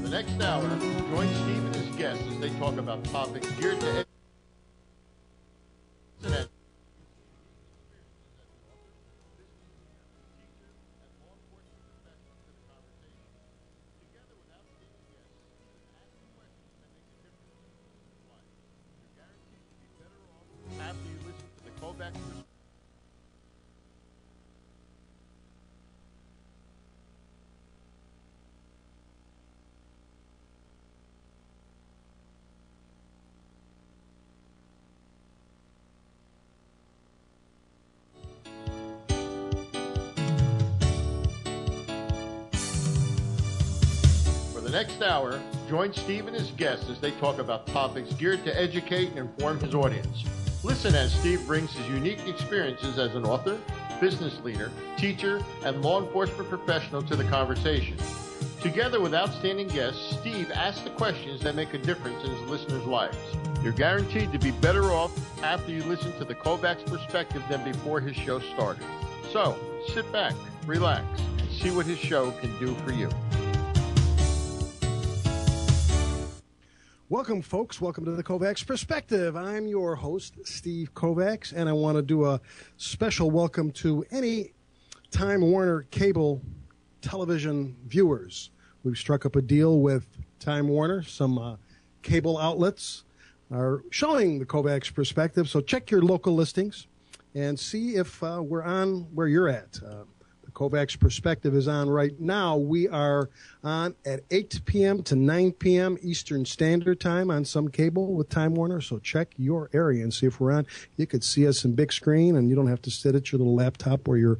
the next hour, join Steve and his guests as they talk about topics geared to education. After you listen to the Kovacs. For the next hour, join Steve and his guests as they talk about topics geared to educate and inform his audience. Listen as Steve brings his unique experiences as an author, business leader, teacher, and law enforcement professional to the conversation. Together with outstanding guests, Steve asks the questions that make a difference in his listeners' lives. You're guaranteed to be better off after you listen to the Kovacs perspective than before his show started. So, sit back, relax, and see what his show can do for you. Welcome, folks. Welcome to the Kovacs Perspective. I'm your host, Steve Kovacs, and I want to do a special welcome to any Time Warner cable television viewers. We've struck up a deal with Time Warner. Some cable outlets are showing the Kovacs Perspective, so check your local listings and see if we're on where you're at. The Kovacs Perspective is on right now. We are on at 8 p.m. to 9 p.m. Eastern Standard Time on some cable with Time Warner. So check your area and see if we're on. You could see us in big screen, and you don't have to sit at your little laptop or your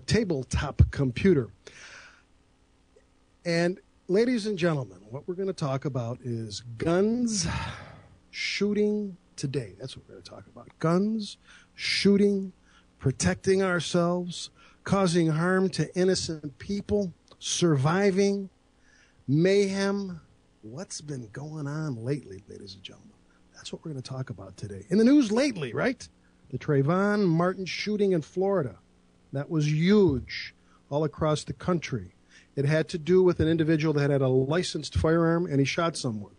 tabletop computer. And ladies and gentlemen, what we're going to talk about is guns, shooting today. That's what we're going to talk about. Guns, shooting, protecting ourselves, causing harm to innocent people, surviving, mayhem. What's been going on lately, ladies and gentlemen? That's what we're going to talk about today. In the news lately, right? The Trayvon Martin shooting in Florida. That was huge all across the country. It had to do with an individual that had a licensed firearm, and he shot someone.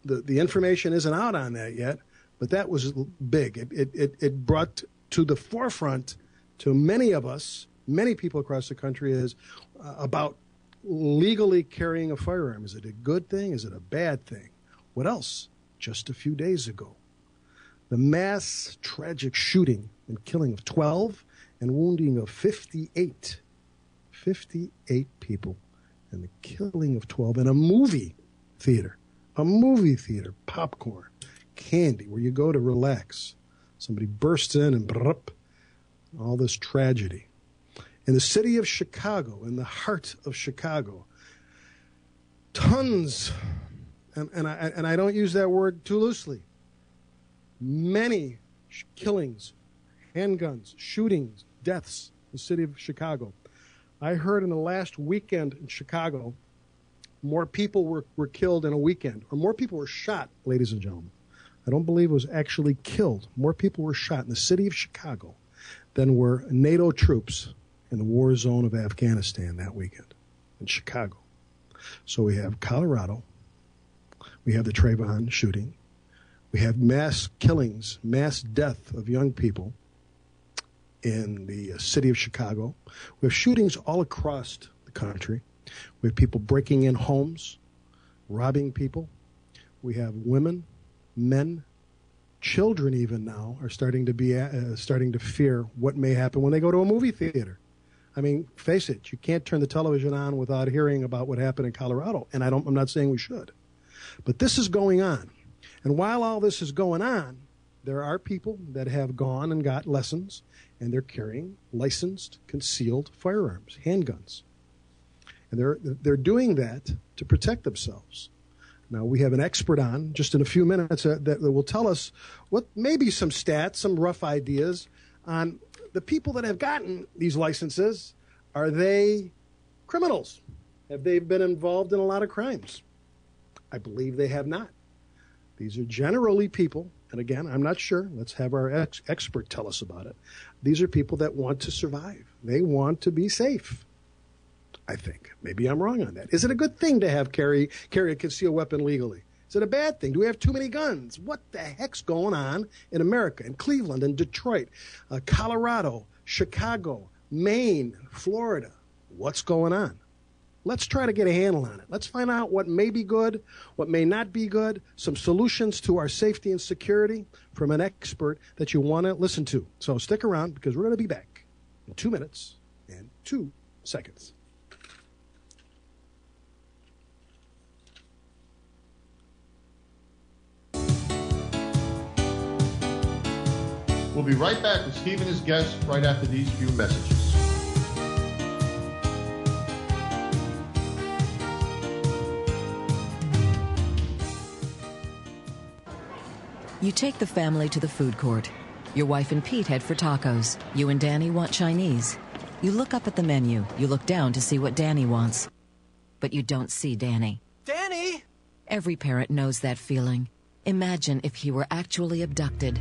The information isn't out on that yet, but that was big. It brought to the forefront to many of us, many people across the country, is about legally carrying a firearm. Is it a good thing? Is it a bad thing? What else? Just a few days ago, the mass tragic shooting and killing of 12 and wounding of 58 people, and the killing of 12 in a movie theater, popcorn, candy, where you go to relax. Somebody bursts in and all this tragedy. In the city of Chicago, in the heart of Chicago, tons, and I don't use that word too loosely, many killings, handguns, shootings, deaths in the city of Chicago. I heard in the last weekend in Chicago, more people were killed in a weekend, or more people were shot, ladies and gentlemen. I don't believe it was actually killed. More people were shot in the city of Chicago than were NATO troops in the war zone of Afghanistan that weekend in Chicago. So we have Colorado. We have the Trayvon shooting. We have mass killings, mass death of young people in the city of Chicago. We have shootings all across the country. We have people breaking in homes, robbing people. We have women, men, children even now are starting to fear what may happen when they go to a movie theater. I mean, face it, you can't turn the television on without hearing about what happened in Colorado, and I'm not saying we should. But this is going on. And while all this is going on, there are people that have gone and got lessons, and they're carrying licensed concealed firearms, handguns. And they're doing that to protect themselves. Now, we have an expert on just in a few minutes that will tell us what maybe some stats, some rough ideas on the people that have gotten these licenses. Are they criminals? Have they been involved in a lot of crimes? I believe they have not. These are generally people, and again, I'm not sure. Let's have our expert tell us about it. These are people that want to survive. They want to be safe. I think. Maybe I'm wrong on that. Is it a good thing to have carry a concealed weapon legally? Is it a bad thing? Do we have too many guns? What the heck's going on in America, in Cleveland, in Detroit, Colorado, Chicago, Maine, Florida? What's going on? Let's try to get a handle on it. Let's find out what may be good, what may not be good, some solutions to our safety and security from an expert that you want to listen to. So stick around, because we're going to be back in 2 minutes and 2 seconds. We'll be right back with Steve and his guests right after these few messages. You take the family to the food court. Your wife and Pete head for tacos. You and Danny want Chinese. You look up at the menu. You look down to see what Danny wants. But you don't see Danny. Danny! Every parent knows that feeling. Imagine if he were actually abducted.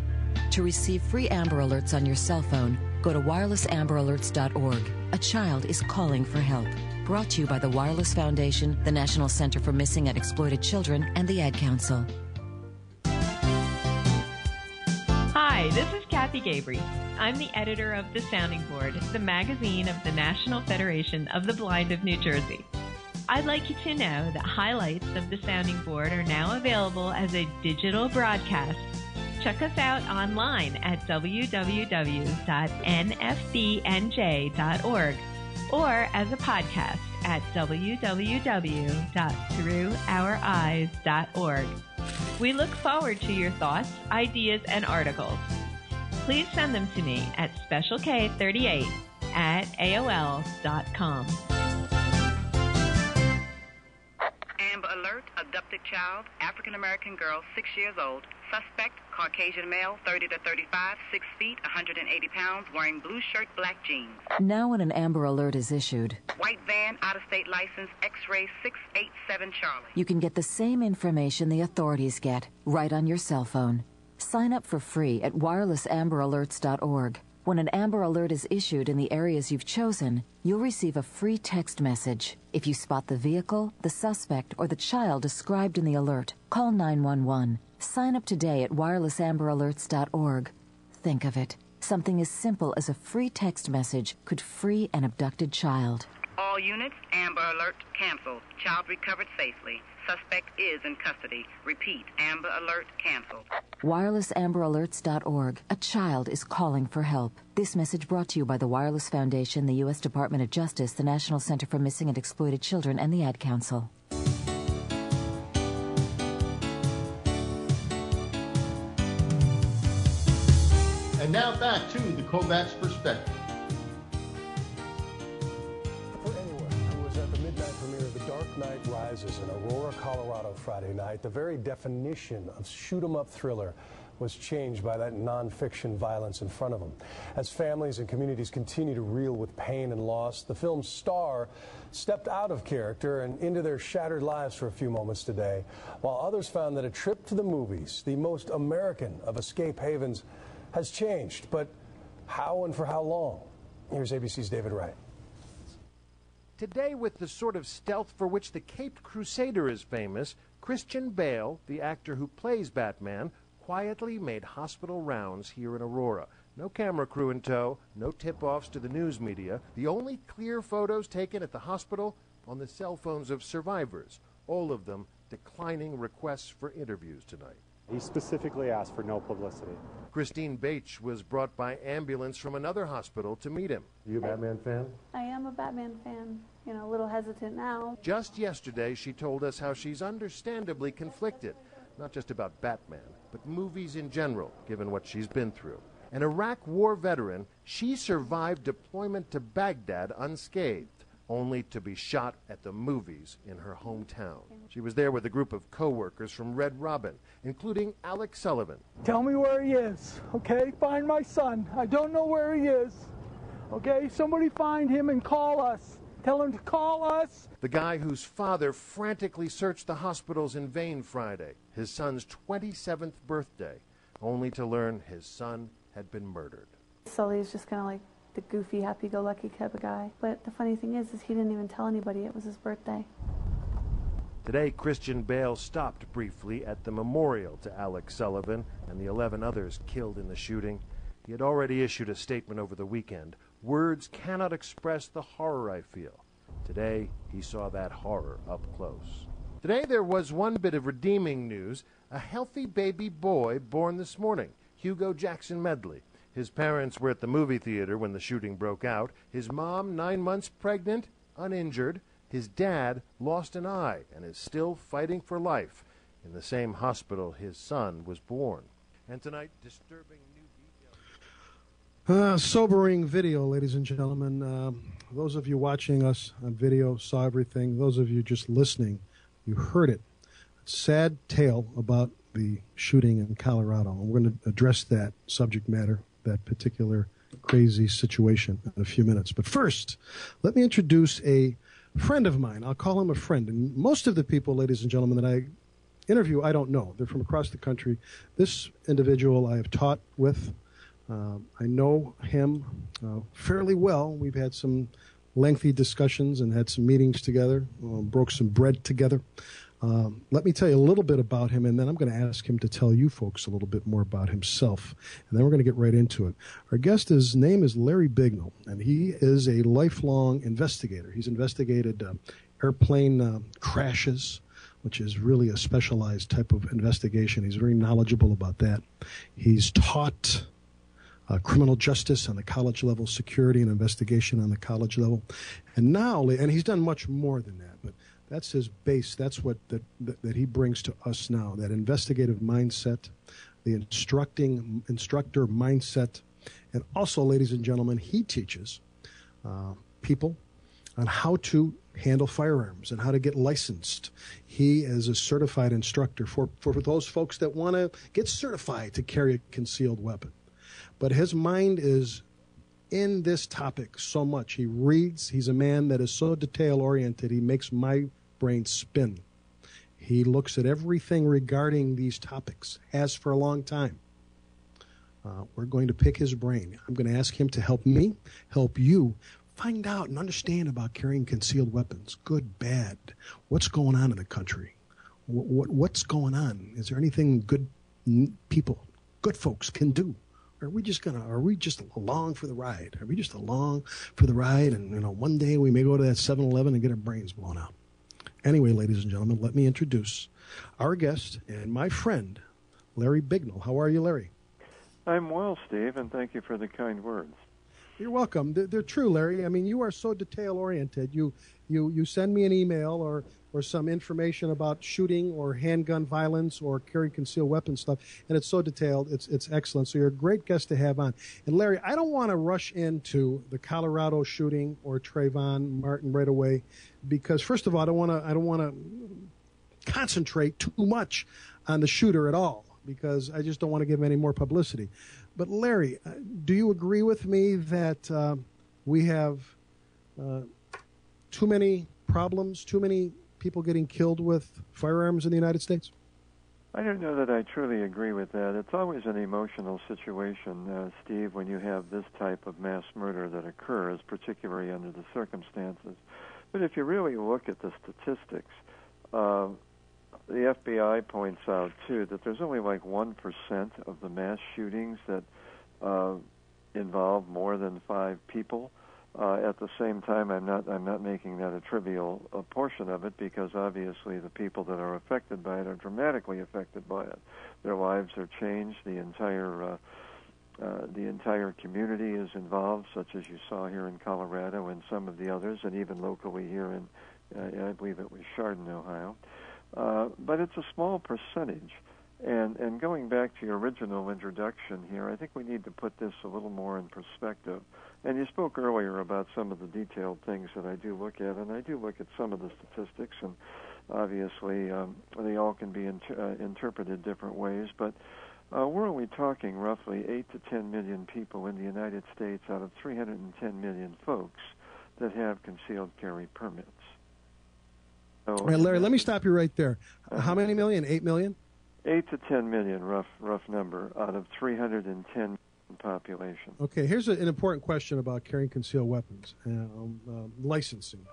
To receive free Amber Alerts on your cell phone, go to wirelessamberalerts.org. A child is calling for help. Brought to you by the Wireless Foundation, the National Center for Missing and Exploited Children, and the Ad Council. Hi, this is Kathy Gabry. I'm the editor of The Sounding Board, the magazine of the National Federation of the Blind of New Jersey. I'd like you to know that highlights of The Sounding Board are now available as a digital broadcast. Check us out online at www.nfbnj.org or as a podcast at www.throughouroureyes.org. We look forward to your thoughts, ideas, and articles. Please send them to me at specialk38@aol.com. Amber Alert, abducted child, African-American girl, 6 years old. Suspect, Caucasian male, 30 to 35, 6 feet, 180 pounds, wearing blue shirt, black jeans. Now when an Amber Alert is issued, White van, out-of-state license, X-ray 687 Charlie. you can get the same information the authorities get right on your cell phone. Sign up for free at wirelessamberalerts.org. When an Amber Alert is issued in the areas you've chosen, you'll receive a free text message. If you spot the vehicle, the suspect, or the child described in the alert, call 911. Sign up today at wirelessamberalerts.org. Think of it. Something as simple as a free text message could free an abducted child. All units, Amber Alert canceled. Child recovered safely. Suspect is in custody. Repeat, Amber Alert canceled. wirelessamberAlerts.org. A child is calling for help. This message brought to you by the Wireless Foundation, the U.S. Department of Justice, the National Center for Missing and Exploited Children, and the Ad Council. And now back to the Kovacs perspective. For anyone who was at the midnight premiere of The Dark Knight Rises in Aurora, Colorado Friday night, the very definition of shoot-'em-up thriller was changed by that nonfiction violence in front of them. As families and communities continue to reel with pain and loss, the film's star stepped out of character and into their shattered lives for a few moments today, while others found that a trip to the movies, the most American of escape havens, has changed. But how and for how long? Here's ABC's David Wright. Today, with the sort of stealth for which the Caped Crusader is famous, Christian Bale, the actor who plays Batman, quietly made hospital rounds here in Aurora. No camera crew in tow, no tip-offs to the news media. The only clear photos taken at the hospital on the cell phones of survivors, all of them declining requests for interviews tonight. He specifically asked for no publicity. Christine Bache was brought by ambulance from another hospital to meet him. Are you a Batman fan? I am a Batman fan. You know, a little hesitant now. Just yesterday, she told us how she's understandably conflicted, not just about Batman, but movies in general, given what she's been through. An Iraq war veteran, she survived deployment to Baghdad unscathed, only to be shot at the movies in her hometown. She was there with a group of co-workers from Red Robin, including Alex Sullivan. Tell me where he is, okay? Find my son. I don't know where he is, okay? Somebody find him and call us. Tell him to call us. The guy whose father frantically searched the hospitals in vain Friday, his son's 27th birthday, only to learn his son had been murdered. Sully's just kind of like the goofy, happy-go-lucky type of guy. But the funny thing is he didn't even tell anybody it was his birthday. Today, Christian Bale stopped briefly at the memorial to Alex Sullivan and the 11 others killed in the shooting. He had already issued a statement over the weekend. Words cannot express the horror I feel. Today, he saw that horror up close. Today, there was one bit of redeeming news. A healthy baby boy born this morning, Hugo Jackson Medley. His parents were at the movie theater when the shooting broke out. His mom, 9 months pregnant, uninjured. His dad lost an eye and is still fighting for life in the same hospital his son was born. And tonight, disturbing new details. Sobering video, ladies and gentlemen. Those of you watching us on video saw everything. Those of you just listening, you heard it. Sad tale about the shooting in Colorado. And we're going to address that subject matter, that particular crazy situation in a few minutes. But first, let me introduce a friend of mine. I'll call him a friend. And most of the people, ladies and gentlemen, that I interview, I don't know. They're from across the country. This individual I have taught with. I know him fairly well. We've had some lengthy discussions and had some meetings together, broke some bread together. Let me tell you a little bit about him, and then I'm going to ask him to tell you folks a little bit more about himself, and then we're going to get right into it. Our guest, his name is Larry Bignell, and he is a lifelong investigator. He's investigated airplane crashes, which is really a specialized type of investigation. He's very knowledgeable about that. He's taught criminal justice on the college level, security and investigation on the college level, and now, and he's done much more than that, but that's his base. That's what that he brings to us now, that investigative mindset, the instructor mindset. And also, ladies and gentlemen, he teaches people on how to handle firearms and how to get licensed. He is a certified instructor for those folks that want to get certified to carry a concealed weapon. But his mind is in this topic so much. He reads. He's a man that is so detail-oriented. He makes my brain spin. He looks at everything regarding these topics, has for a long time. We're going to pick his brain. I'm going to ask him to help me, help you, find out and understand about carrying concealed weapons, good, bad, what's going on in the country, what's going on. Is there anything good people, good folks can do? Are we just along for the ride? Are we just along for the ride? And, one day we may go to that 7-Eleven and get our brains blown out. Anyway, ladies and gentlemen, let me introduce our guest and my friend, Larry Bignell. How are you, Larry? I'm well, Steve, and thank you for the kind words. You're welcome. They're true, Larry. I mean, you are so detail-oriented. You send me an email or some information about shooting or handgun violence or carrying concealed weapon stuff, and it's so detailed. It's excellent. So you're a great guest to have on. And Larry, I don't want to rush into the Colorado shooting or Trayvon Martin right away, because first of all, I don't want to concentrate too much on the shooter at all, because I just don't want to give him any more publicity. But Larry, do you agree with me that we have too many problems, too many people getting killed with firearms in the United States? I don't know that I truly agree with that. It's always an emotional situation, Steve, when you have this type of mass murder that occurs, particularly under the circumstances. But if you really look at the statistics, the FBI points out, too, that there's only like 1% of the mass shootings that involve more than 5 people. At the same time, I'm not making that a trivial portion of it, because obviously the people that are affected by it are dramatically affected by it. Their lives are changed. The entire community is involved, such as you saw here in Colorado and some of the others, and even locally here in, I believe it was Chardon, Ohio. But it's a small percentage. And going back to your original introduction here, I think we need to put this a little more in perspective. And you spoke earlier about some of the detailed things that I do look at, and I do look at some of the statistics, and obviously they all can be interpreted different ways. But we're only talking roughly 8 to 10 million people in the United States out of 310 million folks that have concealed carry permits. So, all right, Larry, let me stop you right there. How many million? 8 million? 8 to 10 million, rough number, out of 310 population. Okay, here's an important question about carrying concealed weapons, licensing.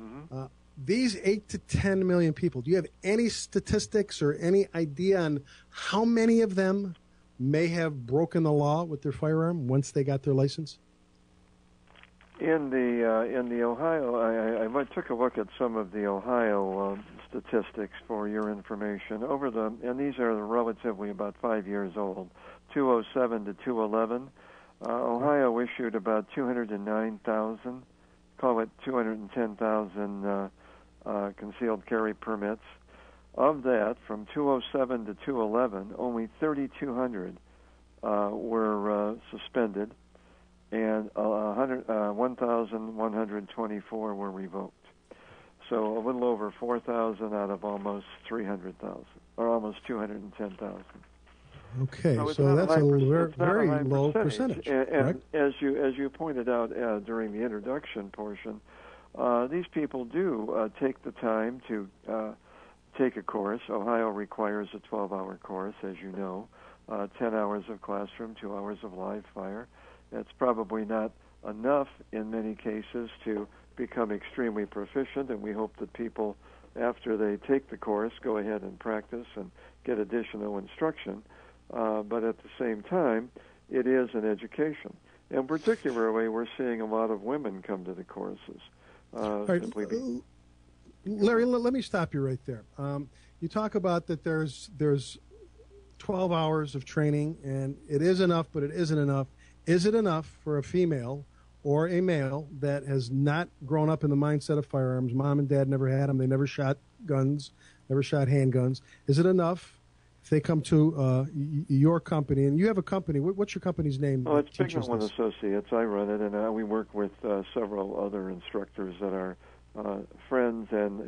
Mm-hmm. These 8 to 10 million people, do you have any statistics or any idea on how many of them may have broken the law with their firearm once they got their license? In the Ohio, I took a look at some of the Ohio statistics for your information. And these are relatively about 5 years old, 2007 to 2011. Ohio issued about 209,000, call it 210,000 concealed carry permits. Of that, from 2007 to 2011, only 3,200 were suspended, and 1,124 were revoked. So a little over 4,000 out of almost 300,000, or almost 210,000. Okay, so that's a very low percentage. And as you pointed out during the introduction portion, these people do take the time to take a course. Ohio requires a 12-hour course, as you know, 10 hours of classroom, 2 hours of live fire. It's probably not enough in many cases to become extremely proficient, and we hope that people, after they take the course, go ahead and practice and get additional instruction. But at the same time, it is an education. And particularly, we're seeing a lot of women come to the courses. Larry, let me stop you right there. You talk about that there's 12 hours of training, and it is enough, but it isn't enough. Is it enough for a female or a male that has not grown up in the mindset of firearms? Mom and dad never had them. They never shot guns, never shot handguns. Is it enough if they come to your company? And you have a company. What's your company's name? Oh, it's Bignell and Associates. I run it, and we work with several other instructors that are friends, and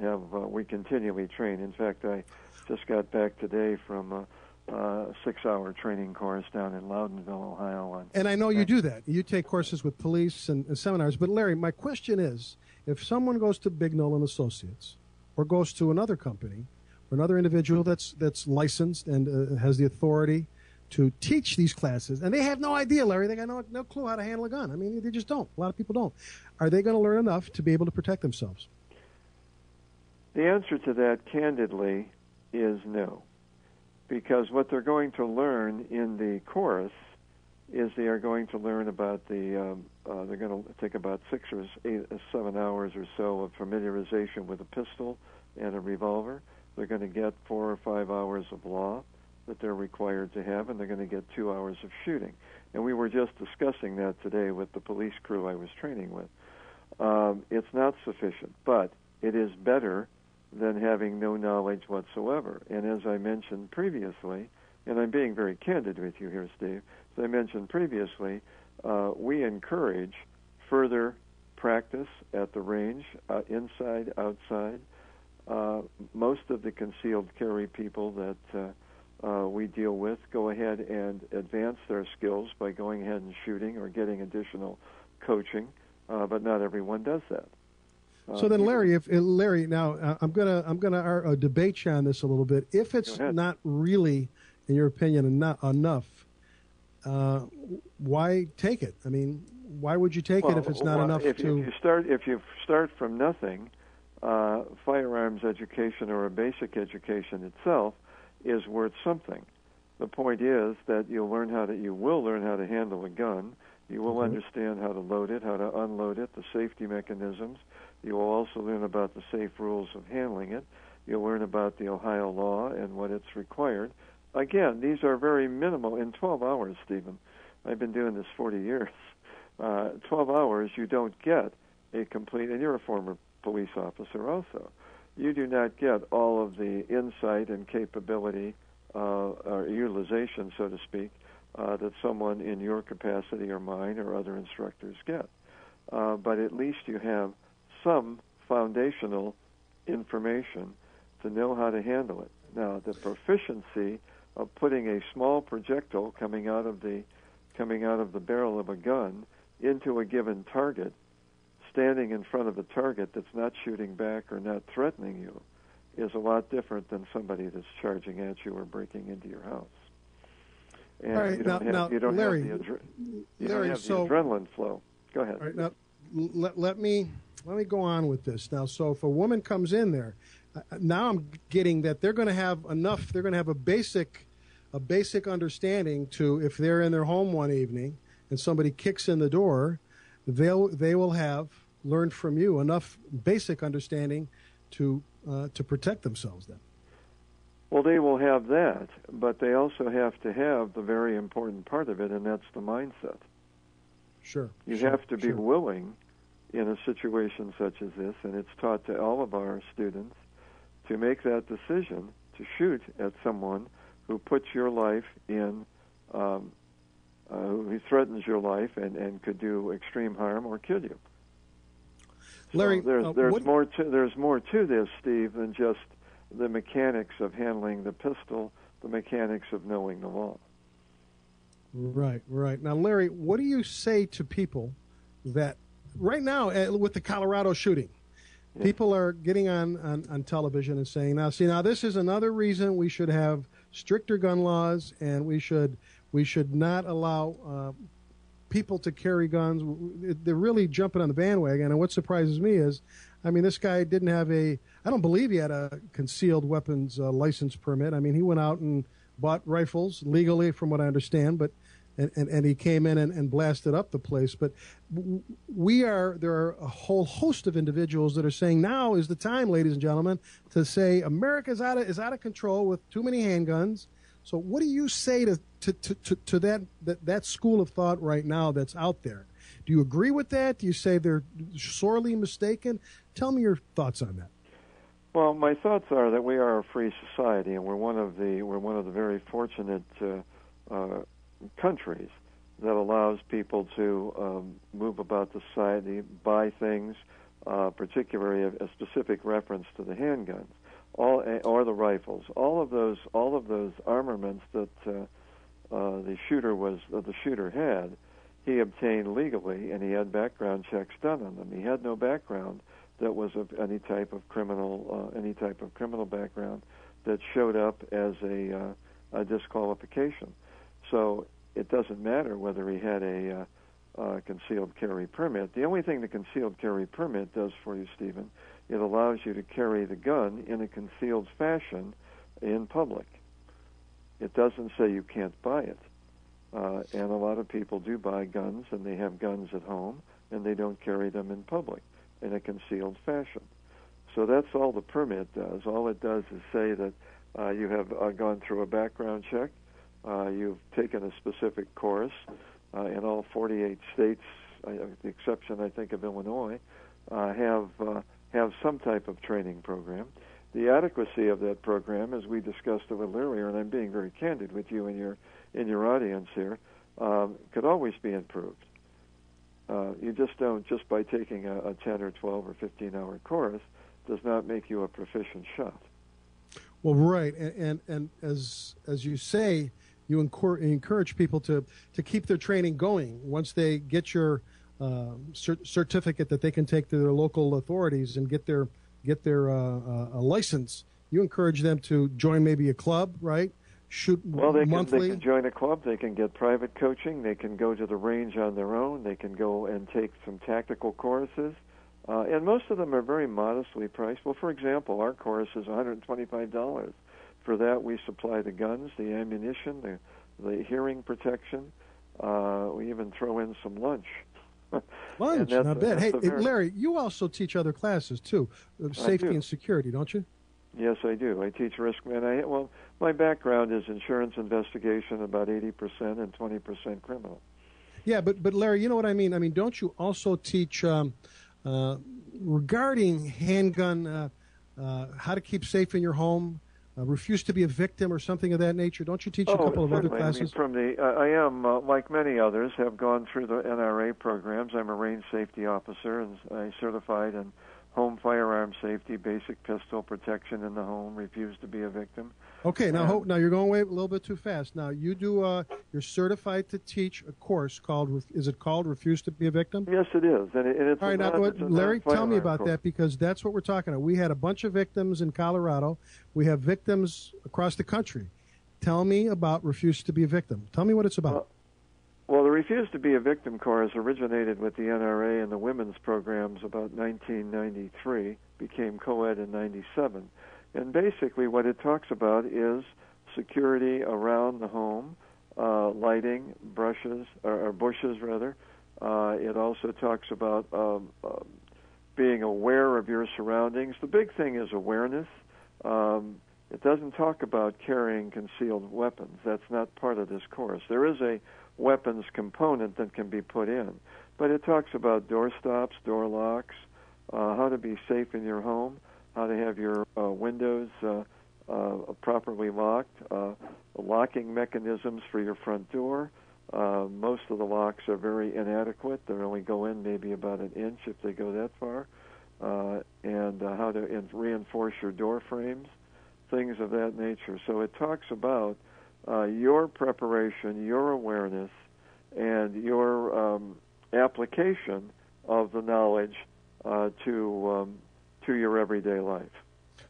we continually train. In fact, I just got back today from a 6-hour training course down in Loudonville, Ohio. And I know you do that. You take courses with police and seminars. But, Larry, my question is, if someone goes to Bignell and Associates or goes to another company or another individual that's licensed and has the authority to teach these classes, and they have no idea, Larry, they got no clue how to handle a gun. I mean, they just don't. A lot of people don't. Are they going to learn enough to be able to protect themselves? The answer to that, candidly, is no. Because what they're going to learn in the course is they are going to learn about they're going to take about 6 or 7 hours or so of familiarization with a pistol and a revolver. They're going to get 4 or 5 hours of law that they're required to have, and they're going to get 2 hours of shooting. And we were just discussing that today with the police crew I was training with. It's not sufficient, but it is better than having no knowledge whatsoever. And as I mentioned previously, and I'm being very candid with you here, Steve, as I mentioned previously, we encourage further practice at the range, inside, outside. Most of the concealed carry people that we deal with go ahead and advance their skills by going ahead and shooting or getting additional coaching, but not everyone does that. So then, Larry, now I'm gonna debate you on this a little bit. If it's not really, in your opinion, not enough, why take it? I mean, why would you take it if it's not enough? If you start from nothing, firearms education or a basic education itself is worth something. The point is that you will learn how to handle a gun. You will understand how to load it, how to unload it, the safety mechanisms. You will also learn about the safe rules of handling it. You'll learn about the Ohio law and what it's required. Again, these are very minimal. In 12 hours, Stephen, I've been doing this 40 years. 12 hours, you don't get a complete, and you're a former police officer also, you do not get all of the insight and capability or utilization, so to speak, that someone in your capacity or mine or other instructors get. But at least you have some foundational information to know how to handle it. Now, the proficiency of putting a small projectile coming out of the barrel of a gun into a given target, standing in front of a target that's not shooting back or not threatening you, is a lot different than somebody that's charging at you or breaking into your house. And all right, you don't have the adrenaline flow. Go ahead. All right, now let me go on with this. Now, so if a woman comes in there, now I'm getting that they're going to have enough. They're going to have a basic understanding to, if they're in their home one evening and somebody kicks in the door, they will have learned from you enough basic understanding to protect themselves. Then. Well, they will have that, but they also have to have the very important part of it, and that's the mindset. Sure. You have to be willing in a situation such as this, and it's taught to all of our students, to make that decision to shoot at someone who puts your life in, who threatens your life and could do extreme harm or kill you. Larry, so there's more to this, Steve, than just the mechanics of handling the pistol, the mechanics of knowing the law. Right. Now, Larry, what do you say to people that right now, with the Colorado shooting, people are getting on television and saying, now this is another reason we should have stricter gun laws, and we should not allow people to carry guns. They're really jumping on the bandwagon, and what surprises me is, I mean, this guy didn't have I don't believe he had a concealed weapons license permit. I mean, he went out and bought rifles legally, from what I understand, but and he came in and blasted up the place. But there are a whole host of individuals that are saying now is the time, ladies and gentlemen, to say America is out of control with too many handguns. So what do you say to that school of thought right now that's out there? Do you agree with that? Do you say they're sorely mistaken? Tell me your thoughts on that. Well, my thoughts are that we are a free society, and we're one of the very fortunate countries that allows people to move about the society, buy things, particularly a specific reference to the handguns, or the rifles. All of those armaments that the shooter had, he obtained legally, and he had background checks done on them. He had no background that was of any type of criminal background that showed up as a disqualification. So it doesn't matter whether he had a concealed carry permit. The only thing the concealed carry permit does for you, Stephen, it allows you to carry the gun in a concealed fashion in public. It doesn't say you can't buy it. And a lot of people do buy guns, and they have guns at home, and they don't carry them in public in a concealed fashion. So that's all the permit does. All it does is say that you have gone through a background check, you've taken a specific course in all 48 states, with the exception, I think, of Illinois, have some type of training program. The adequacy of that program, as we discussed a little earlier, and I'm being very candid with you and your audience here, could always be improved. You just don't, just by taking a 10 or 12 or 15-hour course, does not make you a proficient shot. Well, right, and as you say, you encourage people to keep their training going. Once they get your certificate that they can take to their local authorities and get their a license, you encourage them to join maybe a club, right? Shoot monthly. They can join a club. They can get private coaching. They can go to the range on their own. They can go and take some tactical courses. And most of them are very modestly priced. Well, for example, our course is $125. For that, we supply the guns, the ammunition, the hearing protection. We even throw in some lunch. Lunch, not bad. Hey, Larry, you also teach other classes, too, safety and security, don't you? Yes, I do. I teach risk management. Well, my background is insurance investigation, about 80%, and 20% criminal. Yeah, but Larry, you know what I mean? I mean, don't you also teach regarding handgun, how to keep safe in your home, refuse to be a victim, or something of that nature? Don't you teach a couple of other classes? I mean, I am, like many others, have gone through the NRA programs. I'm a range safety officer, and I certified in home firearm safety, basic pistol protection in the home, refuse to be a victim. Okay, now you're going away a little bit too fast. Now you do. You're certified to teach a course called. Is it called Refuse to Be a Victim? Yes, it is. And it's all right. Now, Larry, tell me about that, because that's what we're talking about. We had a bunch of victims in Colorado. We have victims across the country, tell me about Refuse to be a Victim. Tell me what it's about. Well, the Refuse to be a Victim course originated with the NRA and the women's programs about 1993, became co-ed in 97. And basically what it talks about is security around the home, lighting, bushes rather. It also talks about being aware of your surroundings. The big thing is awareness. It doesn't talk about carrying concealed weapons. That's not part of this course. There is a weapons component that can be put in, but it talks about door stops, door locks, how to be safe in your home, how to have your windows properly locked, locking mechanisms for your front door. Most of the locks are very inadequate. They only go in maybe about an inch if they go that far, and how to reinforce your door frames, things of that nature. So it talks about your preparation, your awareness, and your application of the knowledge to your everyday life.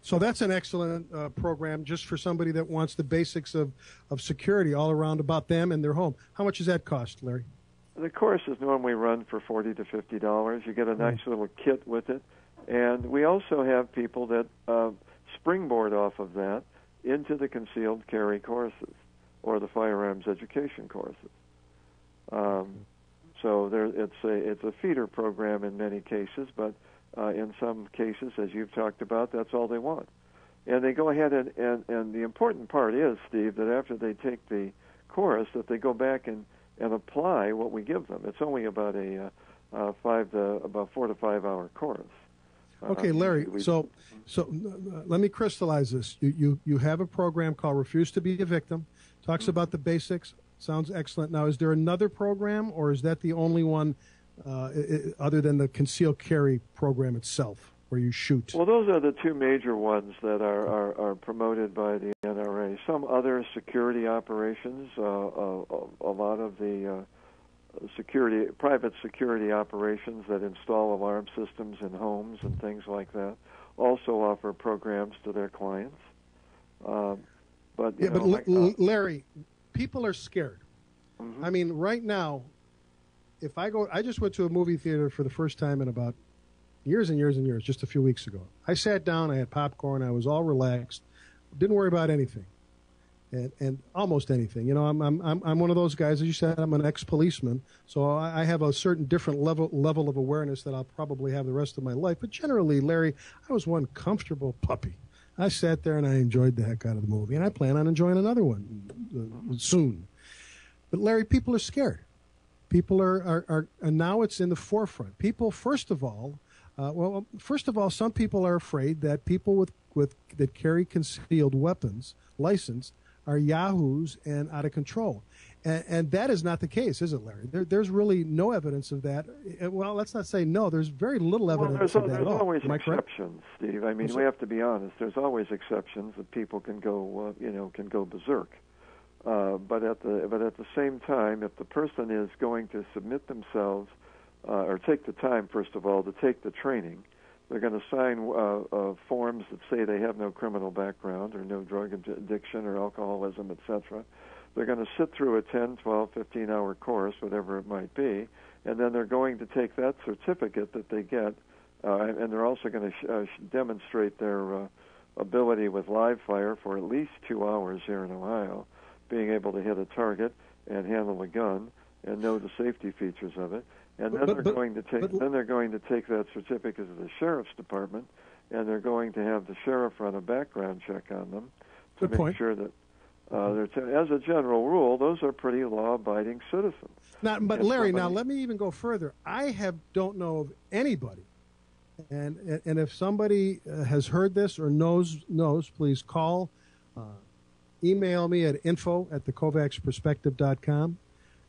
So that's an excellent program just for somebody that wants the basics of security all around about them and their home. How much does that cost, Larry? The course is normally run for $40 to $50. You get a nice little kit with it. And we also have people that springboard off of that into the concealed carry courses or the firearms education courses. So it's a feeder program in many cases, but in some cases, as you've talked about, that's all they want. And they go ahead and the important part is, Steve, that after they take the course, that they go back and apply what we give them. It's only about a 4 to 5 hour course. Okay, Larry, so let me crystallize this. You have a program called Refuse to be a Victim, talks about the basics, sounds excellent. Now, is there another program, or is that the only one other than the concealed carry program itself, where you shoot? Well, those are the two major ones that are promoted by the NRA. Some other security operations, a lot of the private security operations that install alarm systems in homes and things like that, also offer programs to their clients. Larry, people are scared. Mm-hmm. I mean, right now, if I just went to a movie theater for the first time in about years and years and years, just a few weeks ago. I sat down, I had popcorn, I was all relaxed, didn't worry about anything. And almost anything. You know, I'm one of those guys, as you said, I'm an ex-policeman, so I have a certain different level of awareness that I'll probably have the rest of my life. But generally, Larry, I was one comfortable puppy. I sat there and I enjoyed the heck out of the movie, and I plan on enjoying another one soon. But Larry, people are scared. People are and now it's in the forefront. People, first of all, some people are afraid that people that carry concealed weapons, licensed, are yahoos and out of control. And that is not the case, is it, Larry? There's really no evidence of that. Well, let's not say no. There's very little evidence of that at all. There's always exceptions, Steve. I mean, we have to be honest. There's always exceptions that people can go, can go berserk. But at the same time, if the person is going to submit themselves or take the time, first of all, to take the training, they're going to sign forms that say they have no criminal background or no drug addiction or alcoholism, etc. They're going to sit through a 10, 12, 15-hour course, whatever it might be, and then they're going to take that certificate that they get, and they're also going to demonstrate their ability with live fire for at least 2 hours here in Ohio, being able to hit a target and handle a gun and know the safety features of it. And then they're going to take that certificate to the sheriff's department, and they're going to have the sheriff run a background check on them to make sure that as a general rule, those are pretty law-abiding citizens. But Larry, now let me even go further. I don't know of anybody, and if somebody has heard this or knows, please call, email me at info@thekovacsperspective.com.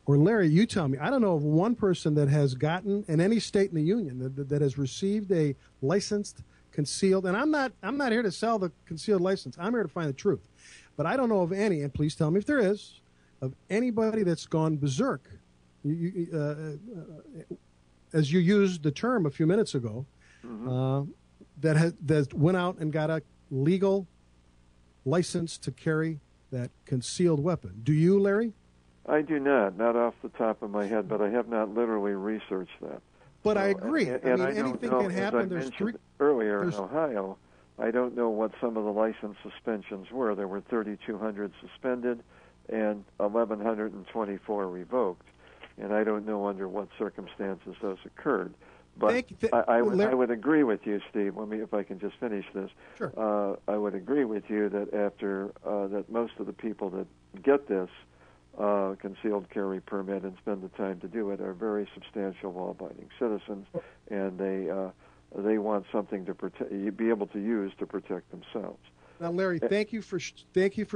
Or Larry, you tell me. I don't know of one person that has gotten in any state in the union that has received a licensed concealed. And I'm not here to sell the concealed license. I'm here to find the truth. But I don't know of any, and please tell me if there is, of anybody that's gone berserk. As you used the term a few minutes ago, that went out and got a legal license to carry that concealed weapon. Do you, Larry? I do not off the top of my head, but I have not literally researched that. But I agree. And I I mean, anything don't know, can happen. as I There's mentioned earlier in Ohio, I don't know what some of the license suspensions were. There were 3,200 suspended and 1,124 revoked, and I don't know under what circumstances those occurred. But I would agree with you, Steve. Let me, if I can just finish this. Sure. I would agree with you that after that, most of the people that get this concealed carry permit and spend the time to do it are very substantial law-abiding citizens, and they want something to be able to use to protect themselves. Now, Larry, thank you for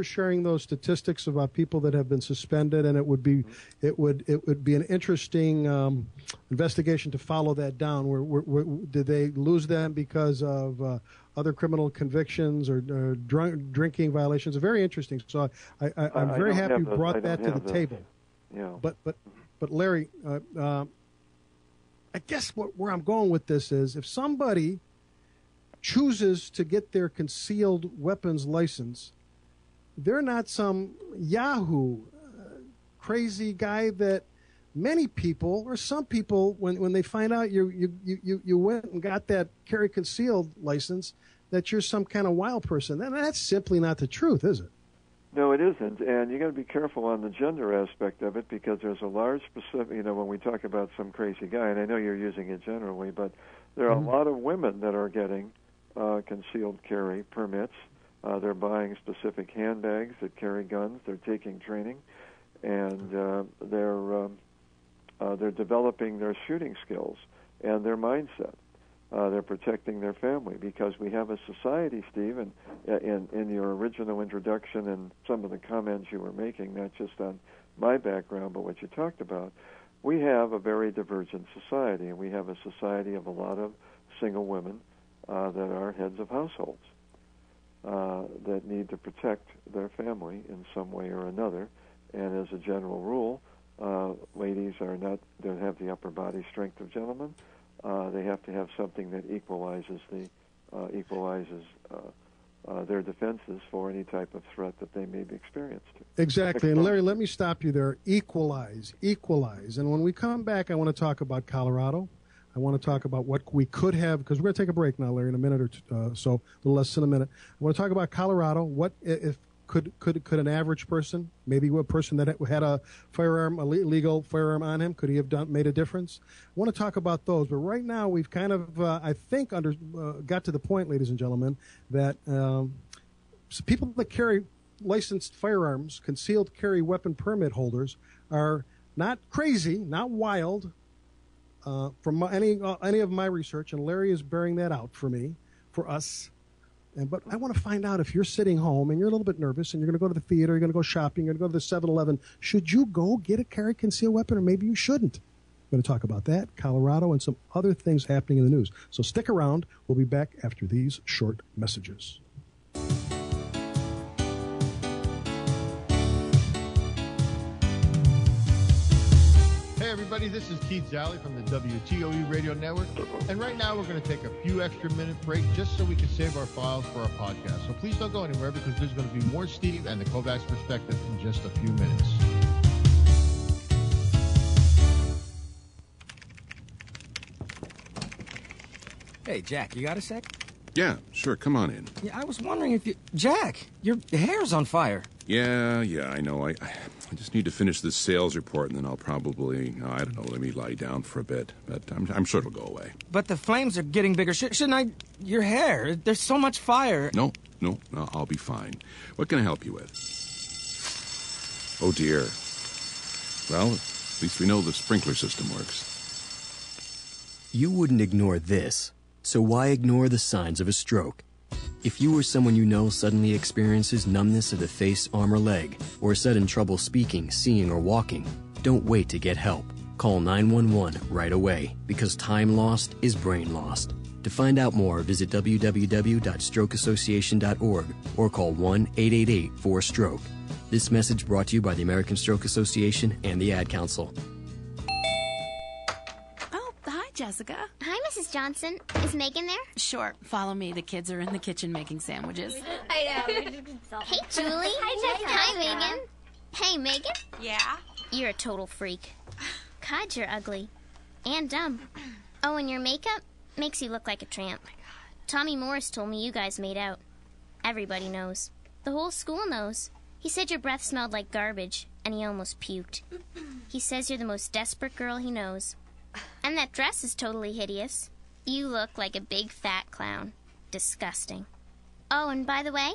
sharing those statistics about people that have been suspended, and it would be an interesting investigation to follow that down. Did they lose them because of other criminal convictions or drinking violations? Very interesting. So I'm very happy you brought that to the table. Yeah. But Larry, I guess where I'm going with this is if somebody chooses to get their concealed weapons license, they're not some Yahoo crazy guy that many people or some people, when they find out you went and got that carry concealed license, that you're some kind of wild person. And that's simply not the truth, is it? No, it isn't, and you got to be careful on the gender aspect of it because there's a large specific. When we talk about some crazy guy, and I know you're using it generally, but there are a lot of women that are getting concealed carry permits. They're buying specific handbags that carry guns. They're taking training, and they're developing their shooting skills and their mindset. They're protecting their family because we have a society, Steve, and in your original introduction and some of the comments you were making, not just on my background but what you talked about, we have a very divergent society, and we have a society of a lot of single women that are heads of households that need to protect their family in some way or another. And as a general rule, ladies don't have the upper body strength of gentlemen. They have to have something that equalizes their defenses for any type of threat that they may be experienced. Exactly. And Larry, let me stop you there. Equalize. And when we come back, I want to talk about Colorado. I want to talk about what we could have, because we're going to take a break now, Larry, in a minute or two, so a little less than a minute. I want to talk about Colorado. What if could an average person, maybe a person that had a firearm, a legal firearm on him, could he have made a difference? I want to talk about those, but right now we've kind of, I think, got to the point, ladies and gentlemen, that people that carry licensed firearms, concealed carry weapon permit holders, are not crazy, not wild. From any of my research, and Larry is bearing that out for us. But I want to find out, if you're sitting home and you're a little bit nervous and you're going to go to the theater, you're going to go shopping, you're going to go to the 7-Eleven, should you go get a carry concealed weapon, or maybe you shouldn't? I'm going to talk about that, Colorado, and some other things happening in the news. So stick around. We'll be back after these short messages. Hey everybody, this is Keith Zalley from the WTOE Radio Network, and right now we're going to take a few extra minute break just so we can save our files for our podcast. So please don't go anywhere, because there's going to be more Steve and the Kovacs perspective in just a few minutes. Hey, Jack, you got a sec? Yeah, sure, come on in. Yeah, I was wondering if you... Jack, your hair's on fire. Yeah, I know. I just need to finish this sales report, and then I'll probably, I don't know, let me lie down for a bit. But I'm sure it'll go away. But the flames are getting bigger. Shouldn't I... Your hair, there's so much fire. No, I'll be fine. What can I help you with? Oh, dear. Well, at least we know the sprinkler system works. You wouldn't ignore this, so why ignore the signs of a stroke? If you or someone you know suddenly experiences numbness of the face, arm, or leg, or sudden trouble speaking, seeing, or walking, don't wait to get help. Call 911 right away, because time lost is brain lost. To find out more, visit www.strokeassociation.org or call 1-888-4STROKE. This message brought to you by the American Stroke Association and the Ad Council. Oh, hi, Jessica. Hi, Mrs. Miss Johnson. Is Megan there? Sure. Follow me. The kids are in the kitchen making sandwiches. I know. Hey, Julie. Hi, Megan. Hey, Megan. Yeah? You're a total freak. God, you're ugly. And dumb. Oh, and your makeup makes you look like a tramp. Tommy Morris told me you guys made out. Everybody knows. The whole school knows. He said your breath smelled like garbage, and he almost puked. He says you're the most desperate girl he knows. And that dress is totally hideous. You look like a big fat clown. Disgusting. Oh, and by the way,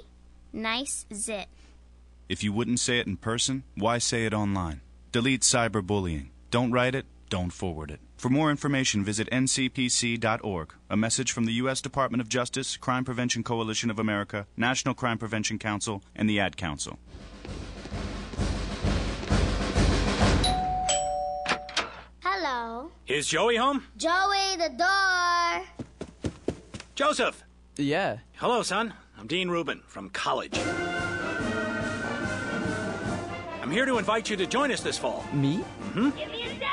nice zit. If you wouldn't say it in person, why say it online? Delete cyberbullying. Don't write it, don't forward it. For more information, visit ncpc.org. A message from the U.S. Department of Justice, Crime Prevention Coalition of America, National Crime Prevention Council, and the Ad Council. Hello. Is Joey home? Joey, the door. Joseph. Yeah. Hello, son. I'm Dean Rubin from college. I'm here to invite you to join us this fall. Me? Mm-hmm. Give me a day.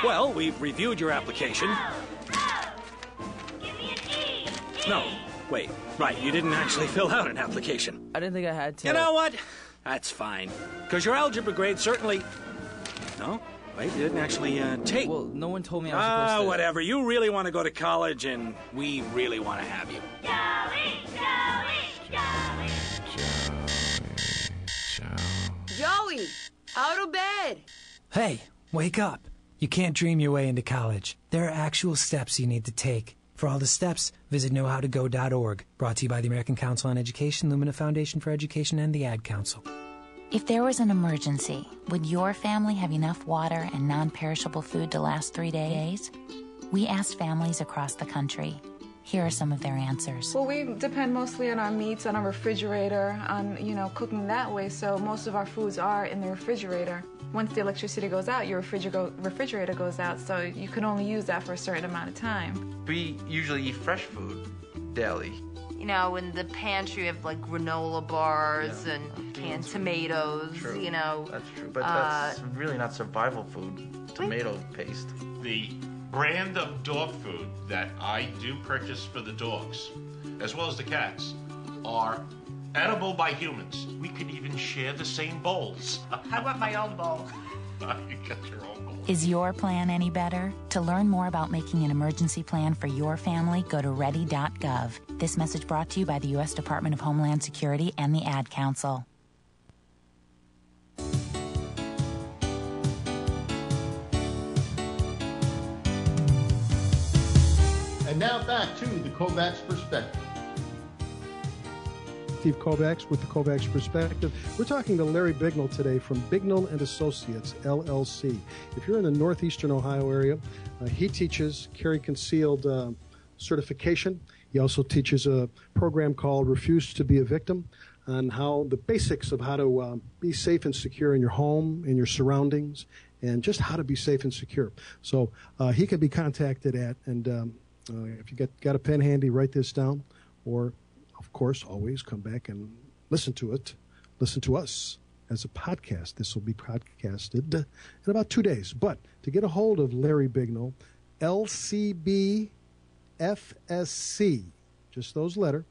Well, we've reviewed your application. Give me an E. No, wait. Right, you didn't actually fill out an application. I didn't think I had to. You know what? That's fine. Because your algebra grade certainly... No? Wait, you didn't actually take... Well, no one told me I was supposed to... whatever. You really want to go to college, and we really want to have you. Joey, out of bed. Hey, wake up. You can't dream your way into college. There are actual steps you need to take. For all the steps, visit knowhowtogo.org. Brought to you by the American Council on Education, Lumina Foundation for Education, and the Ad Council. If there was an emergency, would your family have enough water and non-perishable food to last 3 days? We asked families across the country. Here are some of their answers. Well, we depend mostly on our meats, on our refrigerator, on, cooking that way, so most of our foods are in the refrigerator. Once the electricity goes out, your refrigerator goes out, so you can only use that for a certain amount of time. We usually eat fresh food daily. In the pantry we have like granola bars and canned tomatoes, True. That's true, but that's really not survival food, tomato paste. The brand of dog food that I do purchase for the dogs, as well as the cats, are edible by humans. We could even share the same bowls. I want my own bowl. You got your own bowl. Is your plan any better? To learn more about making an emergency plan for your family, go to ready.gov. This message brought to you by the U.S. Department of Homeland Security and the Ad Council. And now back to the Kovacs Perspective. Steve Kovacs with the Kovacs Perspective. We're talking to Larry Bignell today from Bignell and Associates, LLC. If you're in the northeastern Ohio area, he teaches carry concealed certification. He also teaches a program called Refuse to be a Victim on how the basics of how to be safe and secure in your home, in your surroundings, and just how to be safe and secure. So he can be contacted at, and if you got a pen handy, write this down, or of course, always come back and listen to it. Listen to us as a podcast. This will be podcasted in about 2 days. But to get a hold of Larry Bignell, LCBFSC, just those letters,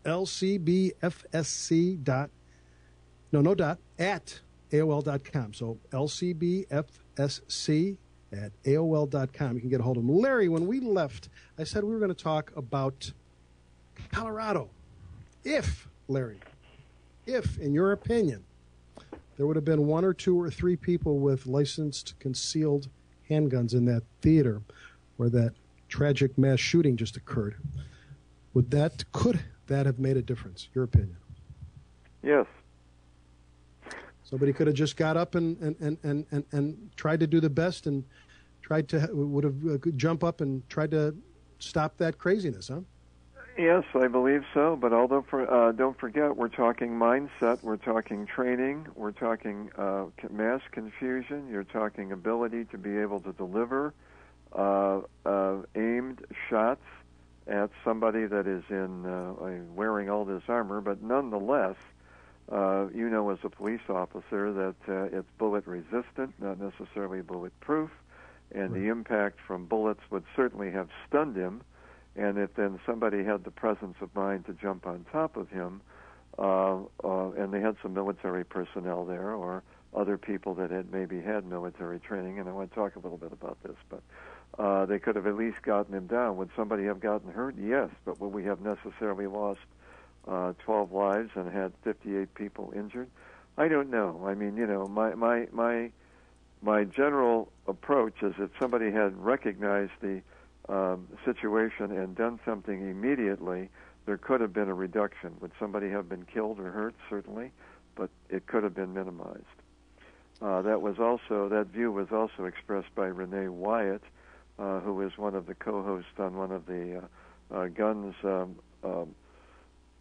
LCBFSC at AOL.com. So LCBFSC at AOL.com. You can get a hold of him. Larry, when we left, I said we were going to talk about Colorado. If, in your opinion, there would have been 1 or 2 or 3 people with licensed concealed handguns in that theater where that tragic mass shooting just occurred, could that have made a difference? Your opinion? Yes. Somebody could have just got up and tried to do the best and would have jump up and tried to stop that craziness, huh? Yes, I believe so. But don't forget, we're talking mindset, we're talking training, we're talking mass confusion. You're talking ability to be able to deliver aimed shots at somebody that is wearing all this armor. But nonetheless, as a police officer, that it's bullet resistant, not necessarily bulletproof. and the impact from bullets would certainly have stunned him. And if then somebody had the presence of mind to jump on top of him, and they had some military personnel there or other people that had maybe had military training, and I want to talk a little bit about this, but they could have at least gotten him down. Would somebody have gotten hurt? Yes, but would we have necessarily lost 12 lives and had 58 people injured? I don't know. I mean, my general approach is if somebody had recognized the situation and done something immediately, there could have been a reduction. Would somebody have been killed or hurt? Certainly, but it could have been minimized. That view was also expressed by Renee Wyatt, who was one of the co-hosts on one of the guns on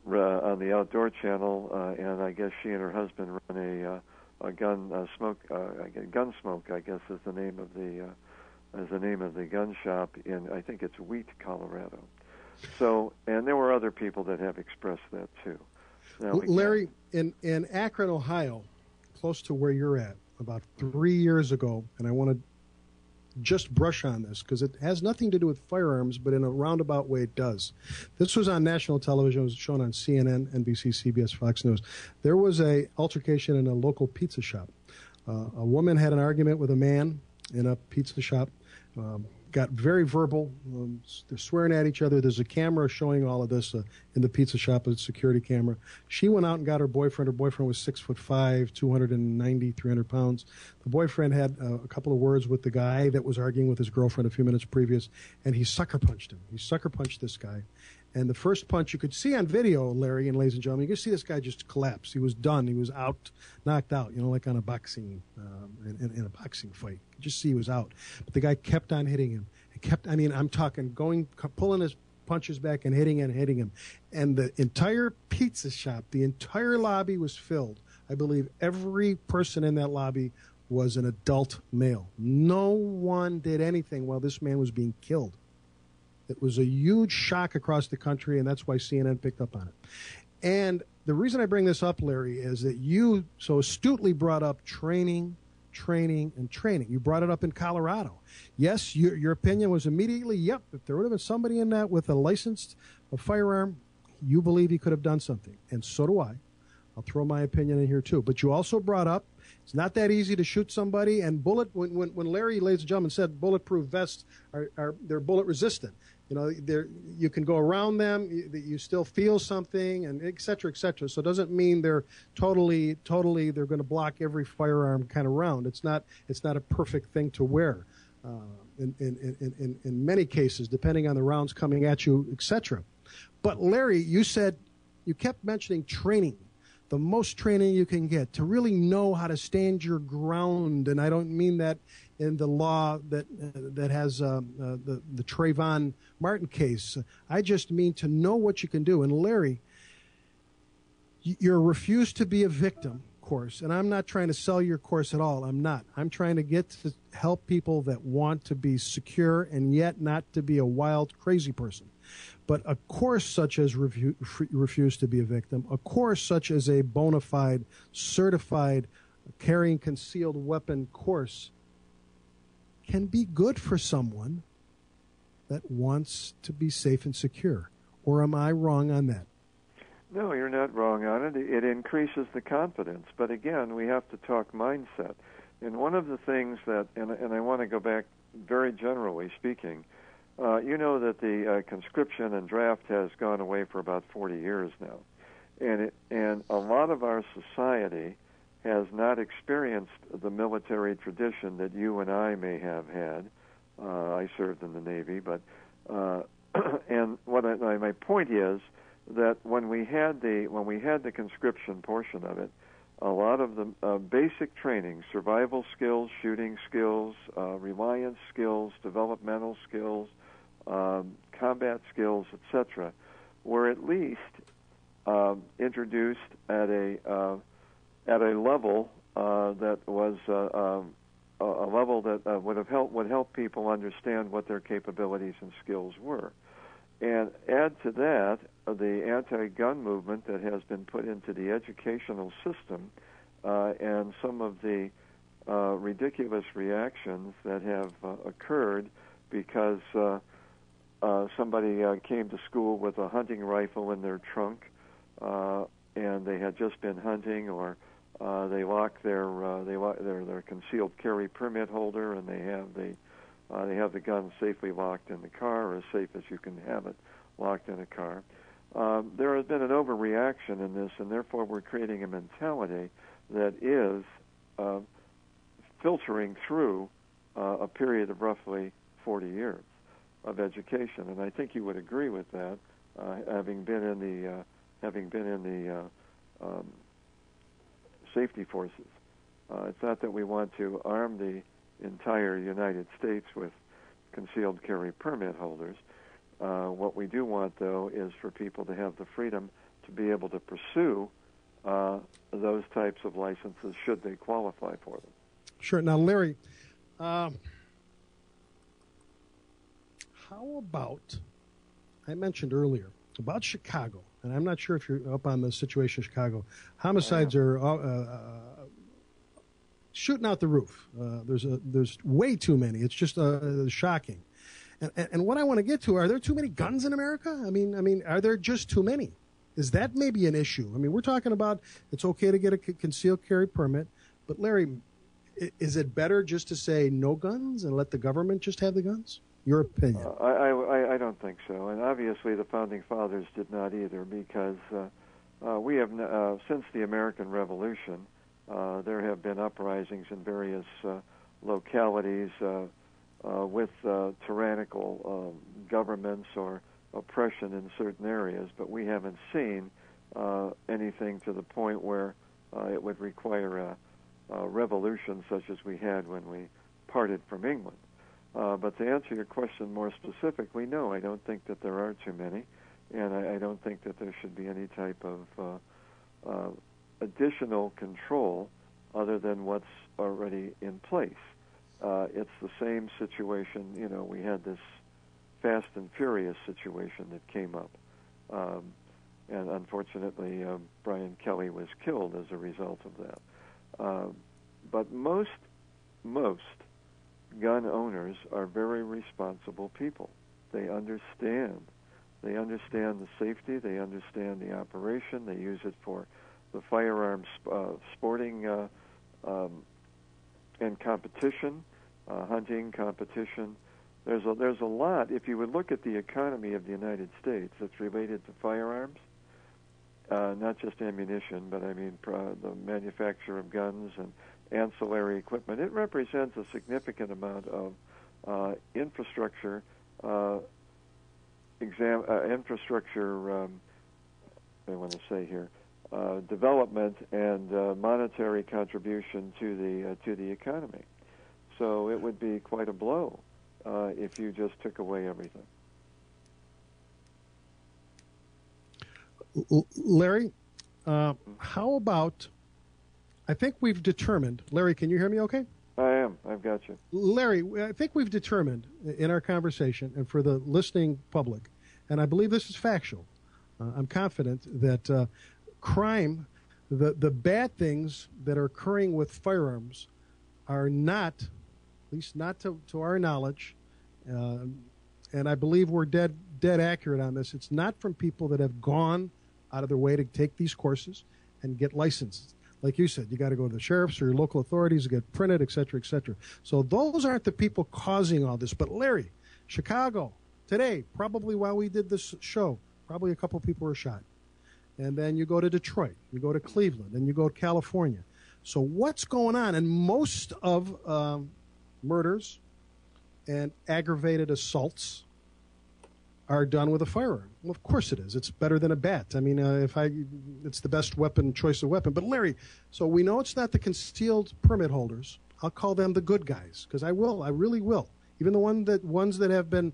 the Outdoor Channel, and I guess she and her husband run a Gunsmoke, I guess is the name of the gun shop in, I think it's Wheat, Colorado. So, and there were other people that have expressed that too. Now, Larry, in Akron, Ohio, close to where you're at, about 3 years ago, and I want to just brush on this because it has nothing to do with firearms, but in a roundabout way it does. This was on national television. It was shown on CNN, NBC, CBS, Fox News. There was a altercation in a local pizza shop. A woman had an argument with a man in a pizza shop, got very verbal. They're swearing at each other. There's a camera showing all of this in the pizza shop, a security camera. She went out and got her boyfriend. Her boyfriend was 6'5", 290, 300 pounds. The boyfriend had a couple of words with the guy that was arguing with his girlfriend a few minutes previous, and he sucker punched him. He sucker punched this guy. And the first punch you could see on video, Larry and ladies and gentlemen, you could see this guy just collapse. He was done. He was out, knocked out, like on a boxing, in a boxing fight. You could just see he was out. But the guy kept on hitting him. I'm talking pulling his punches back and hitting him. And the entire pizza shop, the entire lobby was filled. I believe every person in that lobby was an adult male. No one did anything while this man was being killed. It was a huge shock across the country, and that's why CNN picked up on it. And the reason I bring this up, Larry, is that you so astutely brought up training. You brought it up in Colorado. Yes, your opinion was immediately, yep, if there would have been somebody in that with a firearm, you believe he could have done something. And so do I. I'll throw my opinion in here, too. But you also brought up it's not that easy to shoot somebody. And when Larry, ladies and gentlemen, said bulletproof vests they're bullet resistant. You can go around them. You still feel something, and et cetera, et cetera. So it doesn't mean they're totally they're going to block every firearm kind of round. It's not a perfect thing to wear in many cases, depending on the rounds coming at you, et cetera. But Larry, you kept mentioning training. The most training you can get to really know how to stand your ground, and I don't mean that in the law that has the Trayvon Martin case. I just mean to know what you can do. And Larry, you're refused to be a victim course, and I'm not trying to sell your course at all. I'm not. I'm trying to get to help people that want to be secure and yet not to be a wild, crazy person. But a course such as Refuse to be a Victim, a course such as a bona fide, certified carrying concealed weapon course can be good for someone that wants to be safe and secure. Or am I wrong on that? No, you're not wrong on it. It increases the confidence. But again, we have to talk mindset. And one of the things that, and I want to go back very generally speaking, you know that the conscription and draft has gone away for about 40 years now. And a lot of our society has not experienced the military tradition that you and I may have had. I served in the Navy, but and my point is that when we had the conscription portion of it, a lot of the basic training, survival skills, shooting skills, reliance skills, developmental skills, combat skills, etc., were at least introduced at a level that was a level that would help people understand what their capabilities and skills were. And add to that the anti-gun movement that has been put into the educational system and some of the ridiculous reactions that have occurred because somebody came to school with a hunting rifle in their trunk, and they had just been hunting, or they lock their concealed carry permit holder, and they have the gun safely locked in the car, or as safe as you can have it locked in a car. There has been an overreaction in this, and therefore we're creating a mentality that is filtering through a period of roughly 40 years of education, and I think you would agree with that, having been in the safety forces. It's not that we want to arm the entire United States with concealed carry permit holders. What we do want, though, is for people to have the freedom to be able to pursue those types of licenses should they qualify for them. Sure. Now, Larry, how about, I mentioned earlier about Chicago, and I'm not sure if you're up on the situation in Chicago. Homicides are shooting out the roof. There's way too many. It's just shocking. And what I want to get to, are there too many guns in America? I mean, are there just too many? Is that maybe an issue? I mean, we're talking about it's okay to get a concealed carry permit, but Larry, is it better just to say no guns and let the government just have the guns? Your opinion? I don't think so, and obviously the founding fathers did not either, because we have since the American Revolution, there have been uprisings in various localities with tyrannical governments or oppression in certain areas, but we haven't seen anything to the point where it would require a revolution such as we had when we parted from England. But to answer your question more specifically, no, I don't think that there are too many, and I don't think that there should be any type of additional control other than what's already in place. It's the same situation. You know, we had this Fast and Furious situation that came up, and unfortunately, Brian Kelly was killed as a result of that. But most gun owners are very responsible people. They understand the safety. They understand the operation. They use it for the firearms sporting and competition, hunting competition. There's a lot. If you would look at the economy of the United States that's related to firearms, not just ammunition, but I mean the manufacture of guns and ancillary equipment, it represents a significant amount of infrastructure, development and monetary contribution to the economy. So it would be quite a blow if you just took away everything. Larry, how about, I think we've determined, Larry, can you hear me okay? I am. I've got you. Larry, I think we've determined in our conversation, and for the listening public, and I believe this is factual, I'm confident that crime, the bad things that are occurring with firearms are not, at least not to our knowledge, and I believe we're dead accurate on this, it's not from people that have gone out of their way to take these courses and get licensed. Like you said, you got to go to the sheriffs or your local authorities to get printed, et cetera, et cetera. So those aren't the people causing all this. But Larry, Chicago, today, probably while we did this show, probably a couple people were shot. And then you go to Detroit, you go to Cleveland, and you go to California. So what's going on? And most of murders and aggravated assaults are done with a firearm. Well, of course it is. It's better than a bat. I mean, it's the best choice of weapon. But Larry, so we know it's not the concealed permit holders. I'll call them the good guys, because I really will. Even the ones that have been,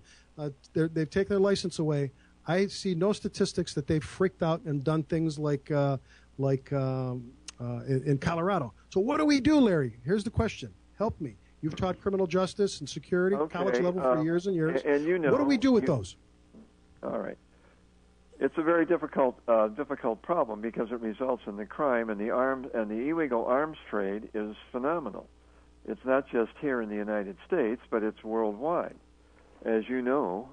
they've taken their license away. I see no statistics that they've freaked out and done things like in Colorado. So what do we do, Larry? Here's the question. Help me. You've taught criminal justice and security, college level for years and years. And you know, what do we do with those? All right. It's a very difficult problem because it results in the crime, and the illegal arms trade is phenomenal. It's not just here in the United States, but it's worldwide. As you know,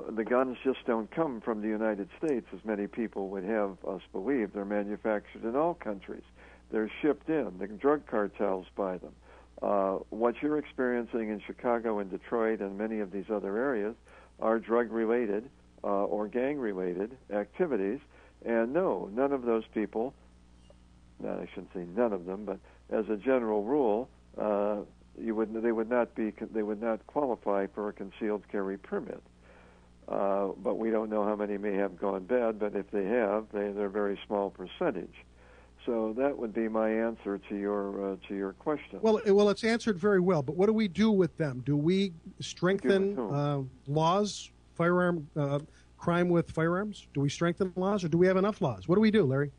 the guns just don't come from the United States, as many people would have us believe. They're manufactured in all countries. They're shipped in. The drug cartels buy them. What you're experiencing in Chicago and Detroit and many of these other areas are drug-related or gang-related activities. And no, none of those people, I shouldn't say none of them, but as a general rule, they would not qualify for a concealed carry permit. But we don't know how many may have gone bad. But if they have, they're a very small percentage. So that would be my answer to your question. Well, it's answered very well. But what do we do with them? Do we strengthen laws, crime with firearms? Do we strengthen laws, or do we have enough laws? What do we do, Larry?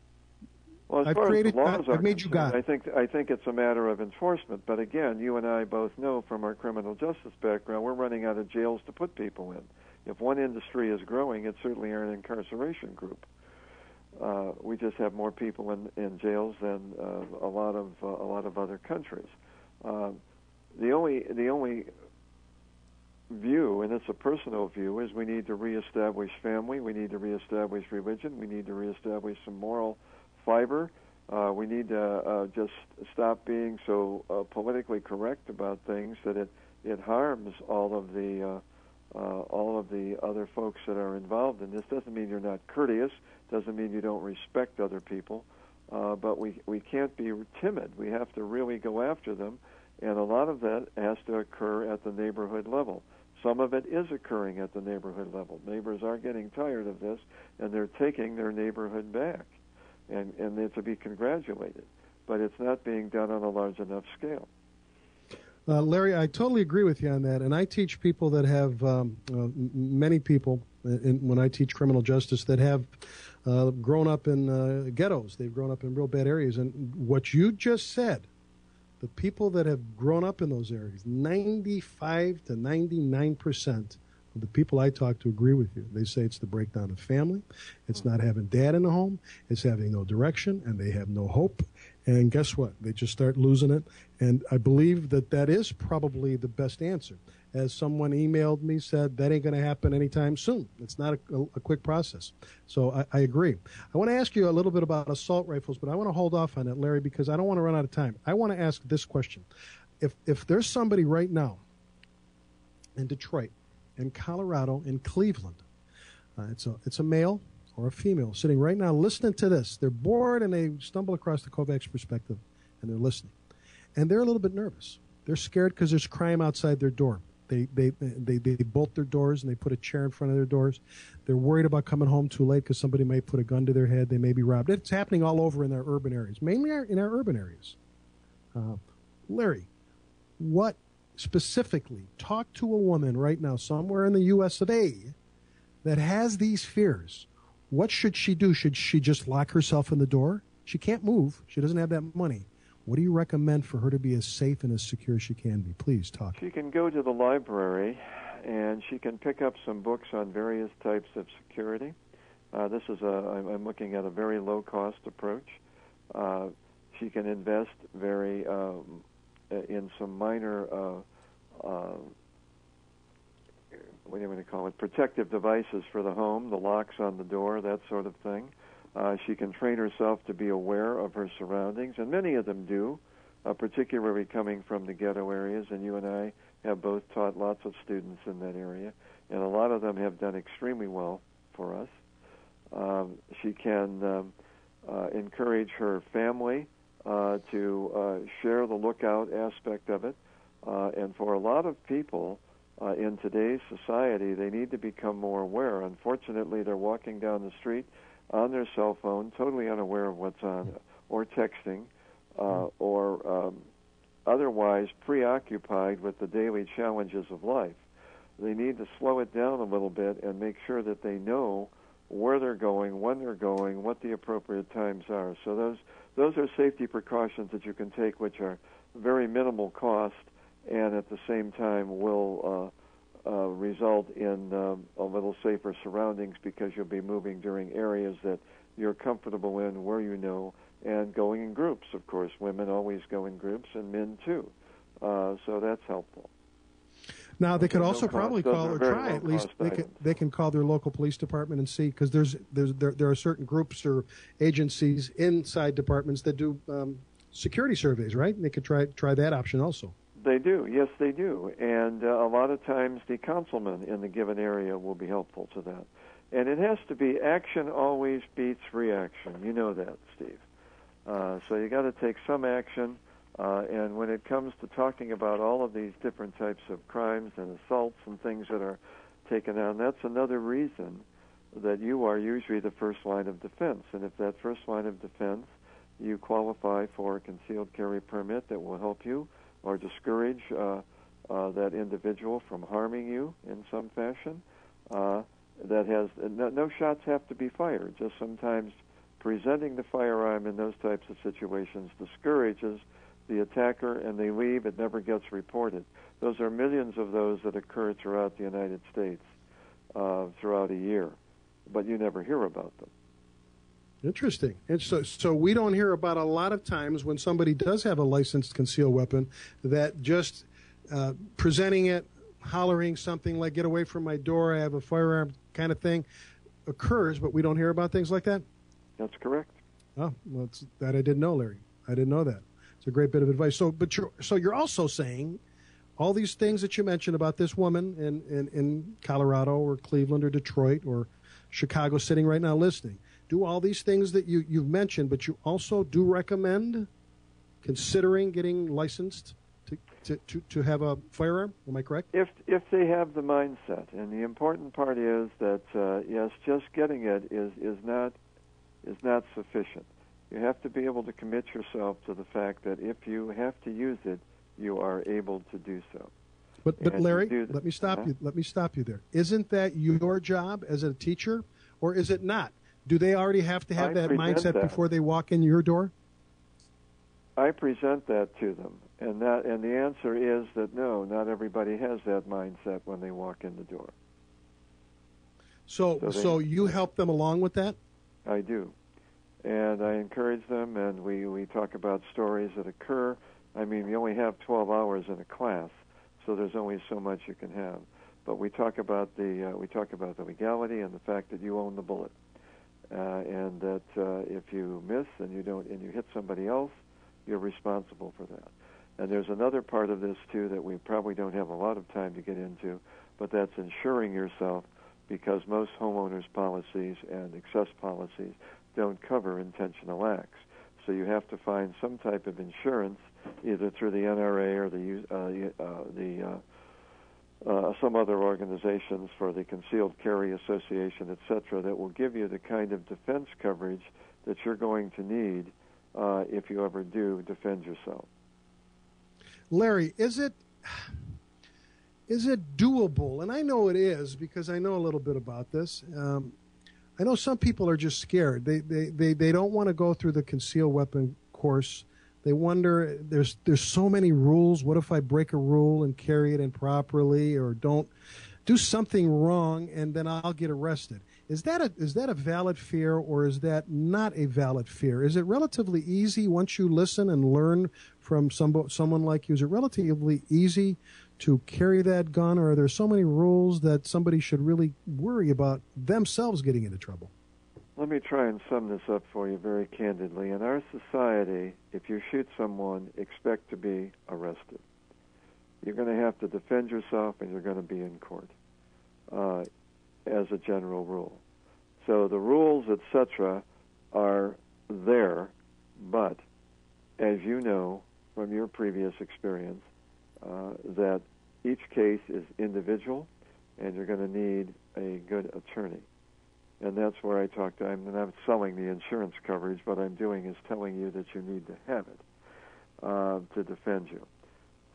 Well, as far as the laws are I've made you God. I think it's a matter of enforcement. But again, you and I both know from our criminal justice background, we're running out of jails to put people in. If one industry is growing, it's certainly an incarceration group. We just have more people in jails than a lot of other countries. The only view, and it's a personal view, is we need to reestablish family. We need to reestablish religion. We need to reestablish some moral fiber. We need to just stop being so politically correct about things that it harms all of the other folks that are involved in this. Doesn't mean you're not courteous. Doesn't mean you don't respect other people. But we can't be timid. We have to really go after them, and a lot of that has to occur at the neighborhood level. Some of it is occurring at the neighborhood level. Neighbors are getting tired of this, and they're taking their neighborhood back, and they're to be congratulated. But it's not being done on a large enough scale. Larry, I totally agree with you on that, and I teach people that have many people when I teach criminal justice that have grown up in ghettos. They've grown up in real bad areas, and what you just said, the people that have grown up in those areas, 95 to 99% of the people I talk to agree with you. They say it's the breakdown of family, it's not having dad in the home, it's having no direction, and they have no hope. And guess what? They just start losing it. And I believe that is probably the best answer. As someone emailed me, said, that ain't going to happen anytime soon. It's not a quick process. So I agree. I want to ask you a little bit about assault rifles, but I want to hold off on it, Larry, because I don't want to run out of time. I want to ask this question. If there's somebody right now in Detroit, in Colorado, in Cleveland, it's a male or a female sitting right now listening to this. They're bored and they stumble across the Kovacs perspective and they're listening. And they're a little bit nervous. They're scared because there's crime outside their door. They bolt their doors and they put a chair in front of their doors. They're worried about coming home too late because somebody may put a gun to their head. They may be robbed. It's happening all over in their urban areas, mainly in our urban areas. Larry, what specifically, talk to a woman right now somewhere in the U.S. of A. that has these fears. What should she do? Should she just lock herself in the door? She can't move. She doesn't have that money. What do you recommend for her to be as safe and as secure as she can be? Please talk. She can go to the library, and she can pick up some books on various types of security. I'm looking at a very low-cost approach. She can invest in some minor, what do you want to call it, protective devices for the home, the locks on the door, that sort of thing. She can train herself to be aware of her surroundings, and many of them do, particularly coming from the ghetto areas, and you and I have both taught lots of students in that area, and a lot of them have done extremely well for us. She can encourage her family to share the lookout aspect of it, and for a lot of people in today's society, they need to become more aware. Unfortunately, they're walking down the street on their cell phone, totally unaware of what's on, or texting, or otherwise preoccupied with the daily challenges of life. They need to slow it down a little bit and make sure that they know where they're going, when they're going, what the appropriate times are. So those are safety precautions that you can take, which are very minimal cost, and at the same time will result in a little safer surroundings, because you'll be moving during areas that you're comfortable in, where you know, and going in groups, of course. Women always go in groups, and men too. So that's helpful. Now they could also no probably cost. call Those or are very try low at least cost they can call their local police department and see, because there are certain groups or agencies inside departments that do security surveys, right? And they could try that option also. They do, yes, they do, and a lot of times the councilman in the given area will be helpful to that. And it has to be action always beats reaction. You know that, Steve. So you got to take some action. And when it comes to talking about all of these different types of crimes and assaults and things that are taken on, that's another reason that you are usually the first line of defense. And if that first line of defense, you qualify for a concealed carry permit that will help you or discourage that individual from harming you in some fashion, that has no shots have to be fired. Just sometimes presenting the firearm in those types of situations discourages the attacker, and they leave. It never gets reported. Those are millions of those that occur throughout the United States throughout a year, but you never hear about them. Interesting. And so we don't hear about a lot of times when somebody does have a licensed concealed weapon that just presenting it, hollering something like "get away from my door, I have a firearm" kind of thing occurs, but we don't hear about things like that? That's correct. Oh, well, that I didn't know, Larry. I didn't know that. It's a great bit of advice. So you're also saying all these things that you mentioned about this woman in Colorado or Cleveland or Detroit or Chicago sitting right now listening. Do all these things that you've mentioned, but you also do recommend considering getting licensed to have a firearm. Am I correct? If they have the mindset, and the important part is that yes, just getting it is not sufficient. You have to be able to commit yourself to the fact that if you have to use it, you are able to do so. But Larry, let me stop you. Let me stop you there. Isn't that your job as a teacher, or is it not? Do they already have to have that mindset before they walk in your door? I present that to them, and the answer is that no, not everybody has that mindset when they walk in the door. So you help them along with that? I do, and I encourage them, and we talk about stories that occur. I mean, you only have 12 hours in a class, so there's only so much you can have. But we talk about the legality and the fact that you own the bullet, and that if you miss and you hit somebody else, you're responsible for that. And there's another part of this too that we probably don't have a lot of time to get into, but that's insuring yourself, because most homeowners' policies and excess policies don't cover intentional acts. So you have to find some type of insurance, either through the NRA or some other organizations, for the Concealed Carry Association, etc., that will give you the kind of defense coverage that you're going to need if you ever do defend yourself. Larry, is it doable? And I know it is, because I know a little bit about this. I know some people are just scared. They don't want to go through the concealed weapon course. They wonder, there's so many rules. What if I break a rule and carry it improperly, or don't do something wrong and then I'll get arrested? Is that a valid fear, or is that not a valid fear? Is it relatively easy once you listen and learn from someone like you? Is it relatively easy to carry that gun, or are there so many rules that somebody should really worry about themselves getting into trouble? Let me try and sum this up for you very candidly. In our society, if you shoot someone, expect to be arrested. You're going to have to defend yourself, and you're going to be in court, as a general rule. So the rules, etc., are there, but as you know from your previous experience, that each case is individual, and you're going to need a good attorney. And that's where I'm not selling the insurance coverage. What I'm doing is telling you that you need to have it to defend you.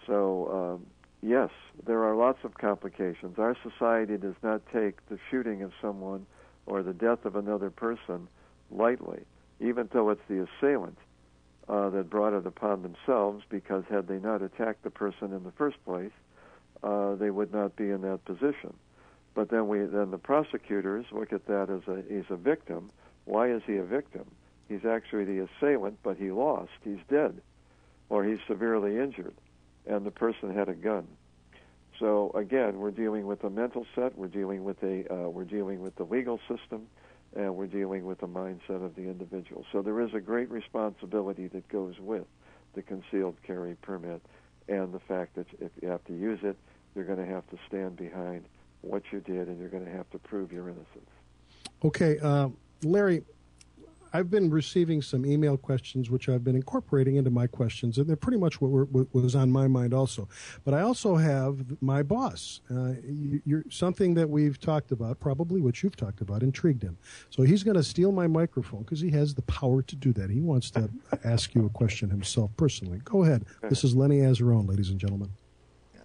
So, yes, there are lots of complications. Our society does not take the shooting of someone or the death of another person lightly, even though it's the assailant that brought it upon themselves, because had they not attacked the person in the first place, they would not be in that position. But then the prosecutors look at that as he's a victim. Why is he a victim? He's actually the assailant, but he lost. He's dead, or he's severely injured. and the person had a gun. So again, we're dealing with a mental set, we're dealing with the legal system, and we're dealing with the mindset of the individual. So there is a great responsibility that goes with the concealed carry permit, and the fact that if you have to use it, you're going to have to stand behind what you did, and you're going to have to prove your innocence. Okay, Larry, I've been receiving some email questions, which I've been incorporating into my questions, and they're pretty much what was on my mind also. But I also have my boss. Something that we've talked about, probably what you've talked about, intrigued him. So he's going to steal my microphone because he has the power to do that. He wants to ask you a question himself personally. Go ahead. This is Lenny Azarone, ladies and gentlemen.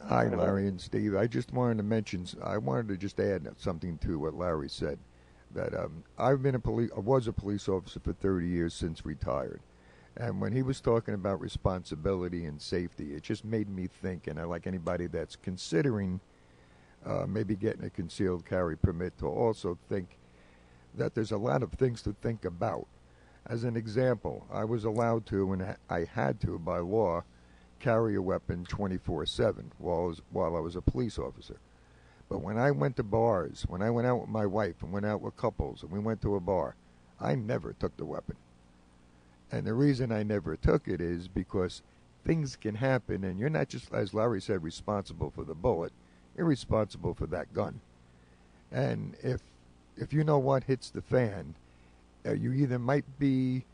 Hi, Larry and Steve. I just wanted to mention, I wanted to just add something to what Larry said. That I was a police officer for 30 years since retired. And when he was talking about responsibility and safety, it just made me think, and I like anybody that's considering maybe getting a concealed carry permit to also think that there's a lot of things to think about. As an example, I was allowed to, and I had to by law, carry a weapon 24/7 while I was a police officer. But when I went to bars, when I went out with my wife and went out with couples and we went to a bar, I never took the weapon. And the reason I never took it is because things can happen, and you're not just, as Larry said, responsible for the bullet. You're responsible for that gun. And if you know what hits the fan, you either might be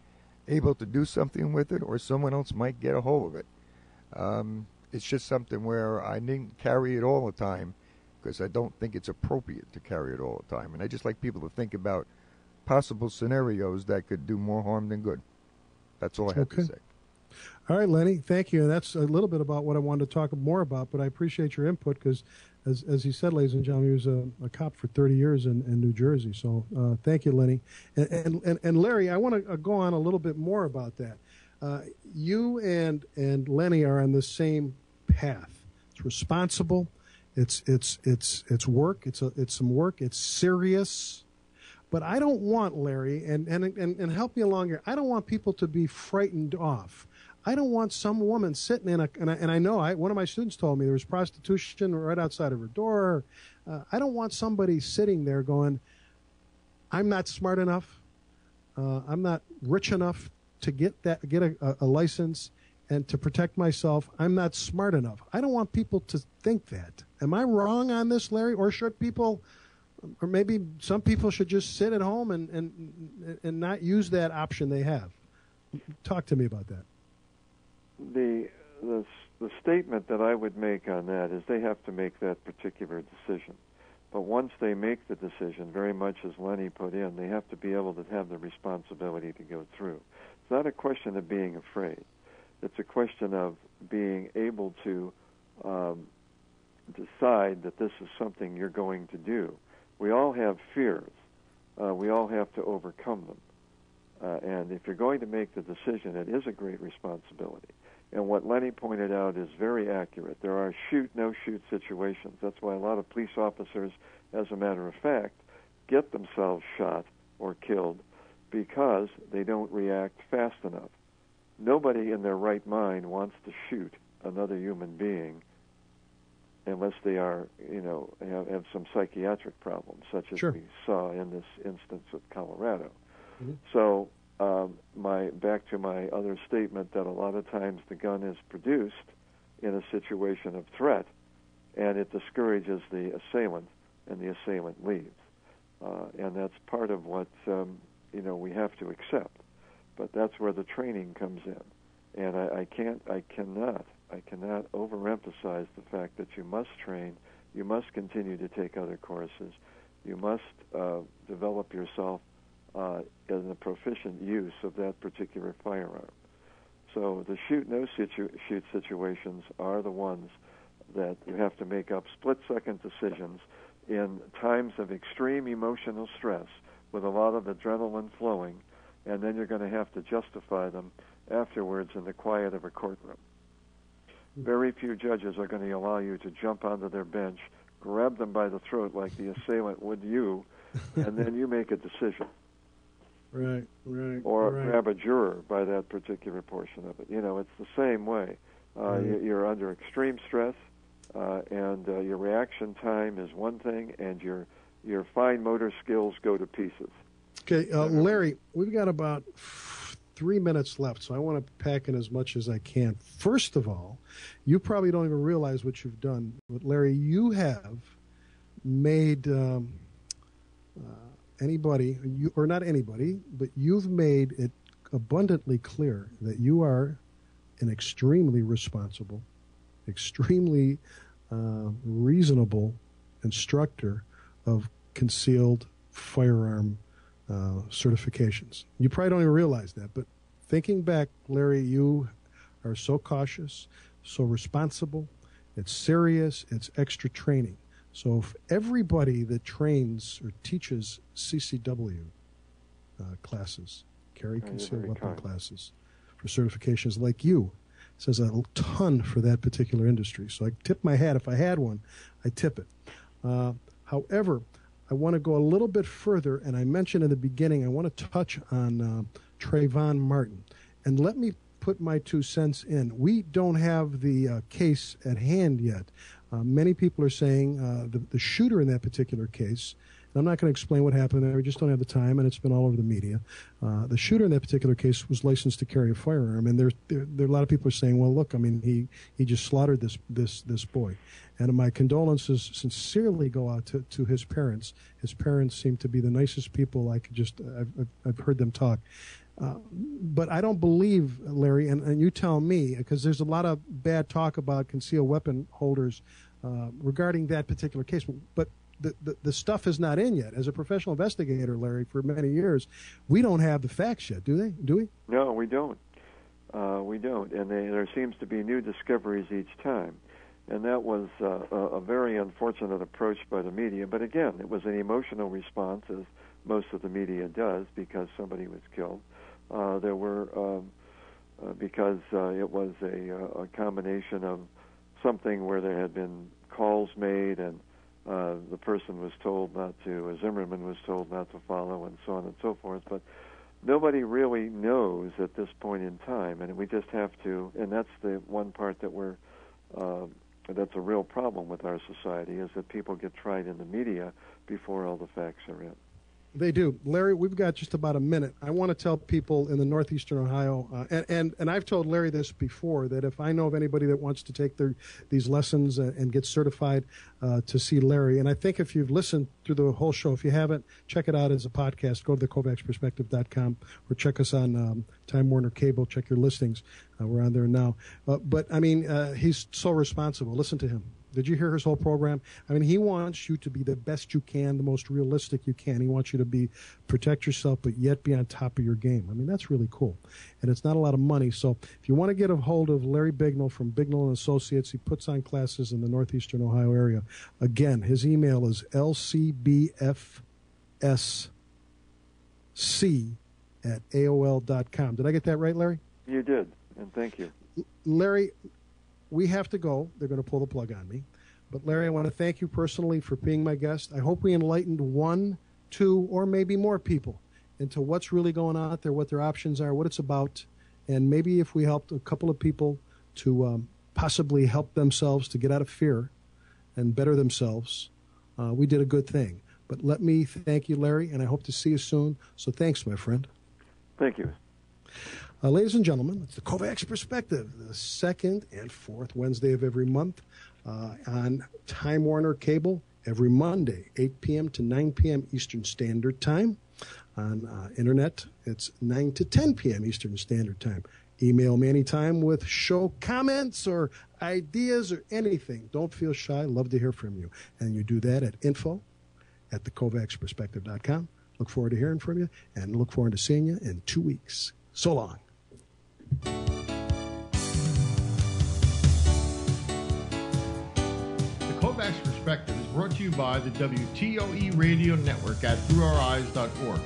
able to do something with it or someone else might get a hold of it. It's just something where I didn't carry it all the time, because I don't think it's appropriate to carry it all the time. And I just like people to think about possible scenarios that could do more harm than good. That's all I have to say. All right, Lenny, thank you. And that's a little bit about what I wanted to talk more about, but I appreciate your input because, as he said, ladies and gentlemen, he was a cop for 30 years in New Jersey. So thank you, Lenny. And Larry, I want to go on a little bit more about that. You and Lenny are on the same path. It's responsible. It's work. It's some work. It's serious. But I don't want, Larry, and help me along here. I don't want people to be frightened off. I don't want some woman sitting in and I know one of my students told me there was prostitution right outside of her door. I don't want somebody sitting there going, I'm not smart enough. I'm not rich enough to get a license and to protect myself. I'm not smart enough. I don't want people to think that. Am I wrong on this, Larry? Or should people, or maybe some people should just sit at home and not use that option they have? Talk to me about that. The statement that I would make on that is they have to make that particular decision. But once they make the decision, very much as Lenny put in, they have to be able to have the responsibility to go through. It's not a question of being afraid. It's a question of being able to decide that this is something you're going to do. We all have fears. We all have to overcome them. And if you're going to make the decision, it is a great responsibility. And what Lenny pointed out is very accurate. There are shoot, no-shoot situations. That's why a lot of police officers, as a matter of fact, get themselves shot or killed because they don't react fast enough. Nobody in their right mind wants to shoot another human being unless they are, have some psychiatric problems, such as we saw in this instance of Colorado. Mm-hmm. So back to my other statement that a lot of times the gun is produced in a situation of threat, and it discourages the assailant, and the assailant leaves. And that's part of what we have to accept. But that's where the training comes in, and I cannot overemphasize the fact that you must train, you must continue to take other courses, you must develop yourself in the proficient use of that particular firearm. So the shoot situations are the ones that you have to make up split-second decisions in times of extreme emotional stress with a lot of adrenaline flowing, and then you're going to have to justify them afterwards in the quiet of a courtroom. Very few judges are going to allow you to jump onto their bench, grab them by the throat like the assailant would you, and then you make a decision. Right. Or grab a juror by that particular portion of it. It's the same way. You're under extreme stress, and your reaction time is one thing, and your fine motor skills go to pieces. Okay, Larry, we've got about 3 minutes left, so I want to pack in as much as I can. First of all, you probably don't even realize what you've done. But Larry, you have made anybody, or not anybody, but you've made it abundantly clear that you are an extremely responsible, extremely reasonable instructor of concealed firearm certifications. You probably don't even realize that, but thinking back, Larry, you are so cautious, so responsible. It's serious. It's extra training. So if everybody that trains or teaches CCW classes, carry concealed weapon classes for certifications like you, says a ton for that particular industry. So I tip my hat. If I had one, I tip it. However, I want to go a little bit further, and I mentioned in the beginning, I want to touch on Trayvon Martin. And let me put my 2 cents in. We don't have the case at hand yet. Many people are saying the shooter in that particular case, and I'm not going to explain what happened there, we just don't have the time, and it's been all over the media. The shooter in that particular case was licensed to carry a firearm, and there a lot of people are saying, well, look, I mean, he just slaughtered this boy. And my condolences sincerely go out to his parents. His parents seem to be the nicest people I've heard them talk. But I don't believe, Larry, and you tell me, because there's a lot of bad talk about concealed weapon holders regarding that particular case. But the stuff is not in yet. As a professional investigator, Larry, for many years, we don't have the facts yet, do we? No, we don't. We don't. And there seems to be new discoveries each time. And that was a very unfortunate approach by the media. But again, it was an emotional response, as most of the media does, because somebody was killed. There were, because it was a combination of something where there had been calls made and the person was told not to, Zimmerman was told not to follow, and so on and so forth. But nobody really knows at this point in time, and we just have to, and that's the one part that that's a real problem with our society, is that people get tried in the media before all the facts are in. They do. Larry, we've got just about a minute. I want to tell people in the northeastern Ohio, and I've told Larry this before, that if I know of anybody that wants to take these lessons and get certified, to see Larry. And I think if you've listened through the whole show, if you haven't, check it out as a podcast. Go to the kovacsperspective.com or check us on Time Warner Cable. Check your listings. We're on there now. But, I mean, he's so responsible. Listen to him. Did you hear his whole program? I mean, he wants you to be the best you can, the most realistic you can. He wants you to protect yourself, but yet be on top of your game. I mean, that's really cool. And it's not a lot of money. So if you want to get a hold of Larry Bignell from Bignell & Associates, he puts on classes in the northeastern Ohio area. Again, his email is lcbfsc@aol.com. Did I get that right, Larry? You did, and thank you. Larry, we have to go. They're going to pull the plug on me. But, Larry, I want to thank you personally for being my guest. I hope we enlightened 1, 2, or maybe more people into what's really going on out there, what their options are, what it's about, and maybe if we helped a couple of people to possibly help themselves to get out of fear and better themselves, we did a good thing. But let me thank you, Larry, and I hope to see you soon. So thanks, my friend. Thank you. Ladies and gentlemen, it's the Kovacs Perspective, the second and fourth Wednesday of every month on Time Warner Cable, every Monday, 8 p.m. to 9 p.m. Eastern Standard Time. On Internet, it's 9 to 10 p.m. Eastern Standard Time. Email me anytime with show comments or ideas or anything. Don't feel shy. Love to hear from you. And you do that at info@thekovacsperspective.com. Look forward to hearing from you and look forward to seeing you in 2 weeks. So long. The Kovacs Perspective is brought to you by the WTOE Radio Network at throughoureyes.org.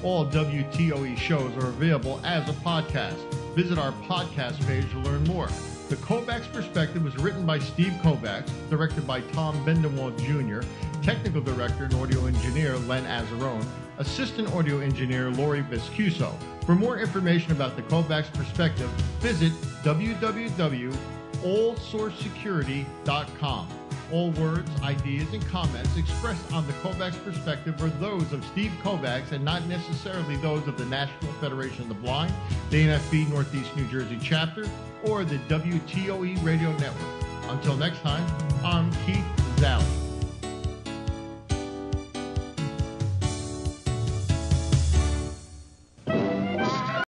All WTOE shows are available as a podcast. Visit our podcast page to learn more. The Kovacs Perspective was written by Steve Kovacs, directed by Tom Bendewall Jr., technical director and audio engineer Len Azzarone, assistant audio engineer Lori Viscuso. For more information about the Kovacs Perspective, visit www.kovacs.org. allsourcesecurity.com. All words, ideas, and comments expressed on the Kovacs perspective are those of Steve Kovacs and not necessarily those of the National Federation of the Blind, the NFB Northeast New Jersey chapter, or the WTOE Radio Network. Until next time, I'm Keith Zally.